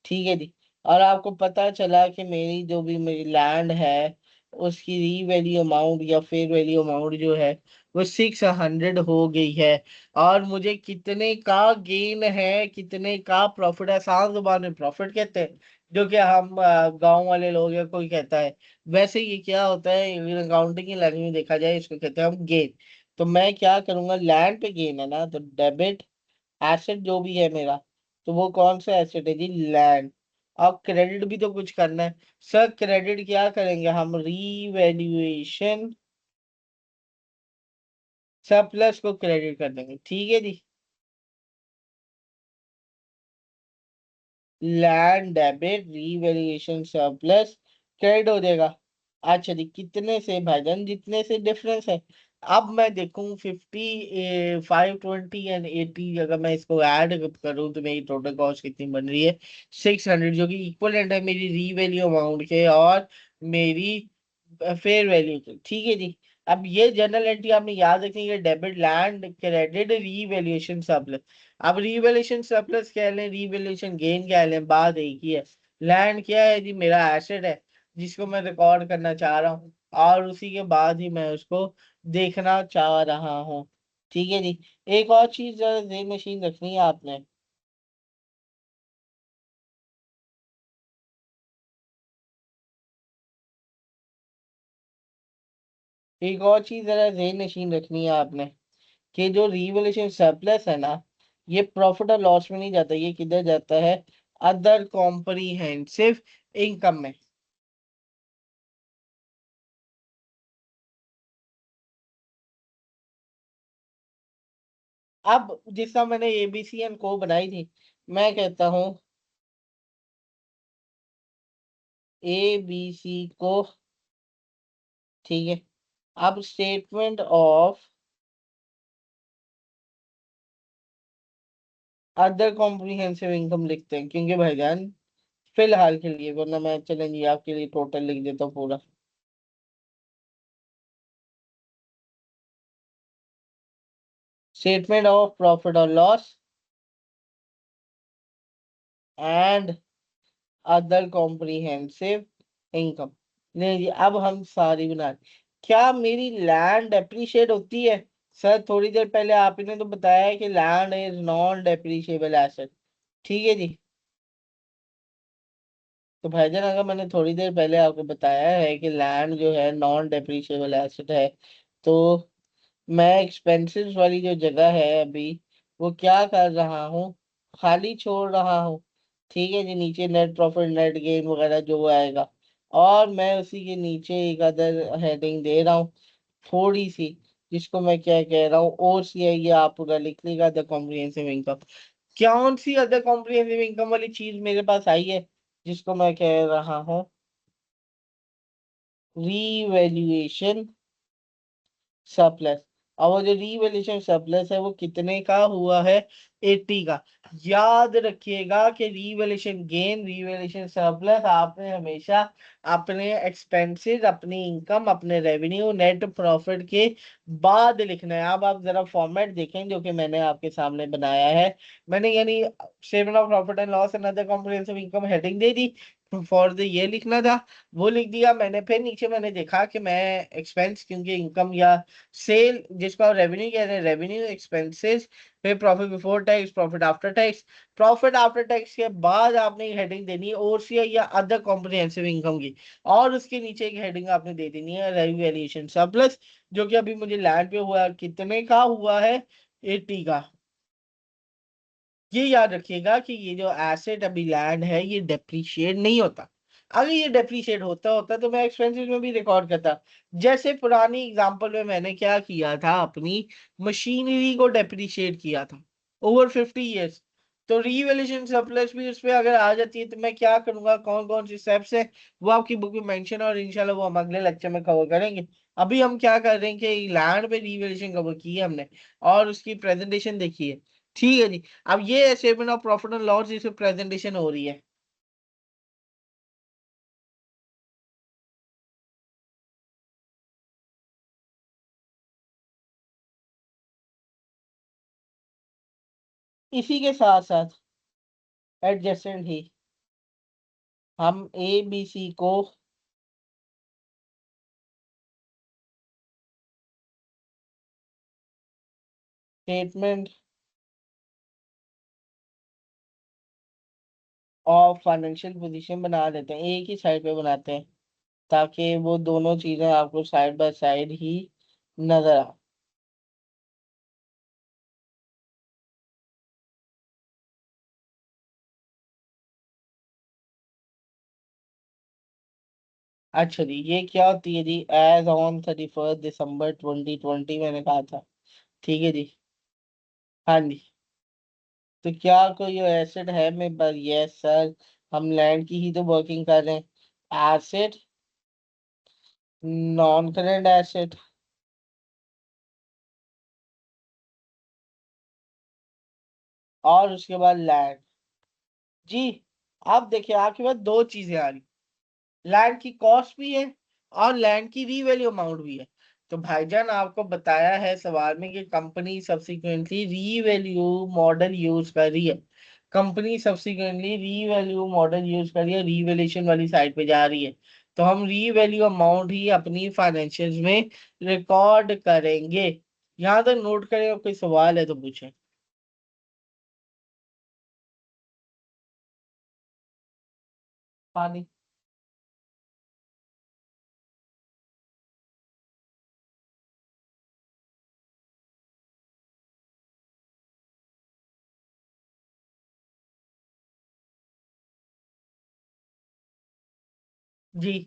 ठीक है जी, और आपको पता चला कि मेरी जो भी मेरी लैंड है उसकी रीवैल्यू अमाउंट या फेयर वैल्यू अमाउंट जो है वो 600 हो गई है, और मुझे कितने का गेन है, कितने का प्रॉफिट है, आसान जुबान में प्रॉफिट कहते हैं, जो कि हम गांव वाले लोग या कोई कहता है। वैसे ये क्या होता है, अकाउंटिंग की लैंग्वेज में देखा जाए इसको कहते हैं हम गेन। तो मैं क्या करूंगा, लैंड पे गेन है ना, तो डेबिट एसेट जो भी है मेरा, तो वो कौन सा एसेट है जी? लैंड। और क्रेडिट भी तो कुछ करना है। सर क्रेडिट क्या करेंगे हम? रीवैल्यूएशन सरप्लस को क्रेडिट कर देंगे। ठीक है जी। Land debit revaluation surplus credit हो जाएगा। अच्छा जी, कितने से भाईजान? जितने से डिफरेंस है। अब मैं देखूं 50, 520 एंड 80, अगर मैं इसको ऐड करूं तो मेरी टोटल कॉस्ट कितनी बन रही है? 600, जो कि इक्वलेंट है मेरी रीवैल्यू अमाउंट के और मेरी फेयर वैल्यू के। ठीक है जी। अब ये जर्नल एंट्री आपने याद रखनी है, debit land credit revaluation surplus. अब रीवैल्यूएशन सरप्लस कह लें, रीवैल्यूएशन गेन कह लें, बात एक ही है। लैंड क्या है जी? मेरा एसेट है जिसको मैं रिकॉर्ड करना चाह रहा हूँ, और उसी के बाद ही मैं उसको देखना चाह रहा हूँ। ठीक है जी। एक और चीज जरा जेन मशीन रखनी है आपने। एक और चीज जरा जेन मशीन रखनी है आपने, कि जो रिवॉल्यूशन सरप्लस है ना, ये प्रॉफिट और लॉस में नहीं जाता, ये किधर जाता है? अदर कॉम्प्रिहेंसिव इनकम में। अब जिस तरह मैंने एबीसी एंड को बनाई थी, मैं कहता हूँ ए बी सी को, ठीक है। अब statement of other comprehensive income लिखते हैं, क्योंकि भाईजान फिलहाल के लिए, वरना मैं चलेंगे आपके लिए टोटल लिख देता हूँ पूरा। स्टेटमेंट ऑफ प्रॉफिट और loss and other comprehensive income. नहीं जी, अब हम सारी बना रहे। क्या मेरी लैंड डेप्रिशिएट होती है? सर थोड़ी देर पहले आपने तो बताया है कि land is non depreciable asset. ठीक है जी। तो भाईजान अगर मैंने थोड़ी देर पहले आपको बताया है कि लैंड जो है नॉन डेप्रिशिएबल एसेट है, तो मैं एक्सपेंसेस वाली जो जगह है अभी, वो क्या कर रहा हूँ, खाली छोड़ रहा हूँ। ठीक है जी, नीचे नेट प्रॉफिट नेट गेन वगैरह जो आएगा, और मैं उसी के नीचे एक अदर हेडिंग दे रहा हूँ थोड़ी सी, जिसको मैं क्या कह रहा हूँ, ओ सी आई, ये आप पूरा लिख लीजिएगा, द कॉम्प्रिहेंसिव इनकम। कौन सी अदर कॉम्प्रिहेंसिव इनकम वाली चीज मेरे पास आई है, जिसको मैं कह रहा हूँ रीवैल्यूएशन सरप्लस। और वो जो रीवैल्यूएशन सरप्लस है वो कितने का हुआ है, 80 का। याद रखिएगा कि रीवैल्यूएशन गेन रीवैल्यूएशन सरप्लस आपने हमेशा अपने एक्सपेंसेस, अपनी इनकम, अपने रेवेन्यू, नेट प्रॉफिट के बाद लिखना है। अब आप जरा फॉर्मेट देखें जो कि मैंने आपके सामने बनाया है। मैंने यानी statement of profit and loss and other comprehensive income heading they the, for the ये लिखना था, वो लिख दिया मैंने। फिर नीचे मैंने देखा कि मैं एक्सपेंस, क्योंकि इनकम या सेल जिसको आप रेवेन्यू कह रहे हैं, रेवेन्यू एक्सपेंसेस, फिर profit before tax, profit after tax. Profit after tax के बाद आपने एक हेडिंग देनी है ओसीआई या अदर कॉम्प्रिहेंसिव इनकम की, और उसके नीचे एक हेडिंग आपने दे देनी है रिवैल्यूएशन सरप्लस, जो कि अभी मुझे लैंड पे हुआ है, कितने का हुआ है, 80 का। ये याद रखिएगा कि ये जो एसेट अभी लैंड है ये डेप्रिशिएट नहीं होता। अगर ये डेप्रिशिएट होता होता तो मैं एक्सपेंसेस में भी रिकॉर्ड करता। जैसे पुरानी एग्जांपल में मैंने क्या किया था, अपनी मशीनरी को डेप्रिशिएट किया था ओवर 50 ईयर्स। तो रीवैल्यूएशन सरप्लस भी उस पर अगर आ जाती है तो मैं क्या करूंगा, कौन कौन सी स्टेप्स है, वो आपकी बुक में मेंशन है, और इंशाल्लाह वो हम अगले लेक्चर में कवर करेंगे। अभी हम क्या कर रहे हैं कि लैंड पे रीवैल्यूएशन कवर की है हमने, और उसकी प्रेजेंटेशन देखी है। ठीक है जी। अब ये statement of profit and loss जिसमें प्रेजेंटेशन हो रही है, इसी के साथ साथ एडजेसेंट ही हम ए बी सी को स्टेटमेंट ऑफ फाइनेंशियल पोजीशन बना देते हैं, एक ही साइड पे बनाते हैं, ताकि वो दोनों चीजें आपको साइड बाय साइड ही नजर आ। अच्छा जी, ये क्या होती है जी, एज ऑन 31 दिसंबर 2020 मैंने कहा था। ठीक है जी। हाँ जी। तो क्या कोई एसेट है मेरे पास, यस सर, हम लैंड की ही तो वर्किंग कर रहे हैं। एसेट, नॉन करेंट एसेट, और उसके बाद लैंड। जी। अब देखिए आपके पास दो चीजें आ रही, लैंड की कॉस्ट भी है और लैंड की रीवैल्यू अमाउंट भी है। तो भाईजान आपको बताया है सवाल में कि company subsequently revalue model use कर रही है, company subsequently revalue model use कर रही है, रीवैल्यूएशन वाली साइड पे जा रही है। तो हम रीवैल्यू अमाउंट ही अपनी फाइनेंशियल्स में रिकॉर्ड करेंगे। यहाँ तक नोट करें, और कोई सवाल है तो पूछें। पानी। जी।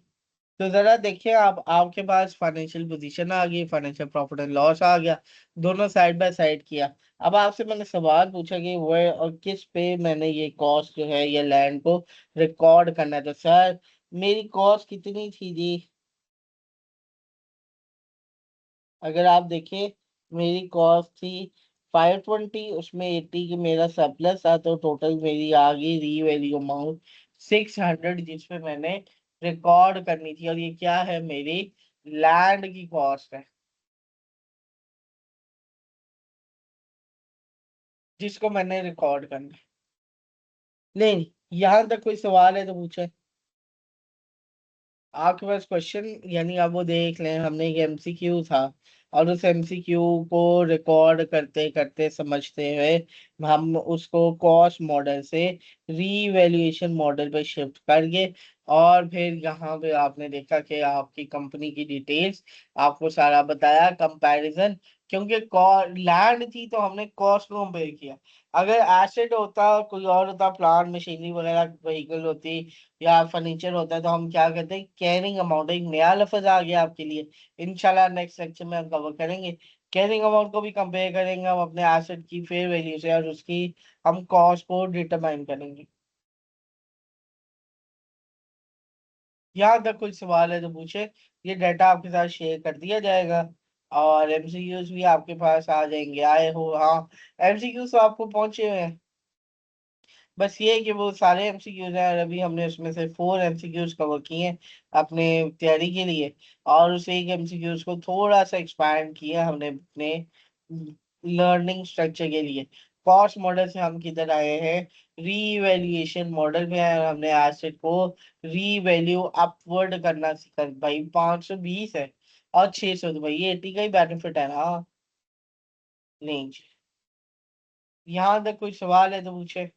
तो जरा देखिए, आप आपके पास फाइनेंशियल पोजीशन आ गई, फाइनेंशियल प्रॉफिट एंड लॉस आ गया, दोनों साइड बाय साइड किया। अब आपसे मैंने सवाल पूछा कि वो और किस पे मैंने ये कॉस्ट जो है ये लैंड को रिकॉर्ड करना है। तो सर मेरी कॉस्ट कितनी थी जी, अगर आप देखें मेरी कॉस्ट थी 520, उसमें 80 की मेरा सरप्लस था, तो टोटल मेरी आ गई री वैल्यू अमाउंट 600, जिसपे मैंने रिकॉर्ड करनी थी, और ये क्या है, मेरी लैंड की कॉस्ट है, जिसको मैंने रिकॉर्ड करना है। नहीं, यहाँ तक कोई सवाल है तो पूछे। आपके पास क्वेश्चन, यानी आप वो देख लें, हमने एक एमसीक्यू था, और उस एमसीक्यू को रिकॉर्ड करते करते समझते हुए हम उसको कॉस्ट मॉडल से रीवैल्यूएशन मॉडल पे शिफ्ट कर गए। और फिर यहाँ पे आपने देखा कि आपकी कंपनी की डिटेल्स आपको सारा बताया, कंपैरिजन क्योंकि लैंड थी तो हमने कॉस्ट को कंपेयर किया। अगर एसेट होता, कोई और होता, प्लांट मशीनरी वगैरह व्हीकल होती या फर्नीचर होता, तो हम क्या कहते हैं, कैरिंग अमाउंट। एक नया लफ्ज आ गया आपके लिए, इंशाल्लाह नेक्स्ट लेक्चर में हम कवर करेंगे। कैरिंग अमाउंट को भी कंपेयर करेंगे हम अपने एसेट की फेयर वैल्यू से, और उसकी हम कॉस्ट को डिटरमाइन करेंगे। यहाँ तक कोई सवाल है तो पूछे। ये डाटा आपके साथ शेयर कर दिया जाएगा और एमसीक्यूज भी आपके पास आ जाएंगे, आए हो। हाँ, एमसीक्यूज तो आपको पहुंचे हुए हैं। बस ये है कि वो सारे एमसीक्यूज हैं, और अभी हमने उसमें से 4 एमसीक्यूज कवर किए हैं अपने तैयारी के लिए। और उस एक एमसीक्यूज को थोड़ा सा एक्सपैंड किया हमने अपने लर्निंग स्ट्रक्चर के लिए। कॉस्ट मॉडल से हम किधर आए हैं, रीवैल्यूएशन मॉडल में आए, और हमने एसेट को रीवैल्यू अपवर्ड करना सीखा भाई। 520 है और 600, तो भाई ये 80 का ही बेनिफिट है ना। नहीं जी। यहाँ तक कोई सवाल है तो पूछे।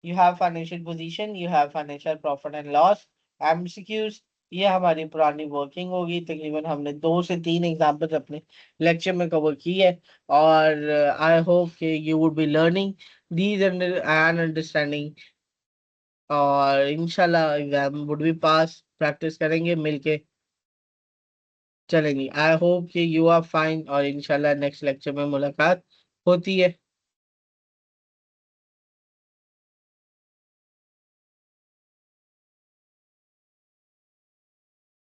You have financial position, you have financial profit and loss, MCQs. ये हमारी पुरानी वर्किंग होगी, तकरीबन हमने 2 से 3 एग्जाम्पल्स अपने लेक्चर में कवर की है। और आई होप कि you would be learning these and understanding, और इंशाल्लाह exam would be pass. Practice करेंगे मिलके, चलेंगे। आई होप कि यू आर फाइन, और इंशाल्लाह नेक्स्ट लेक्चर में मुलाकात होती है।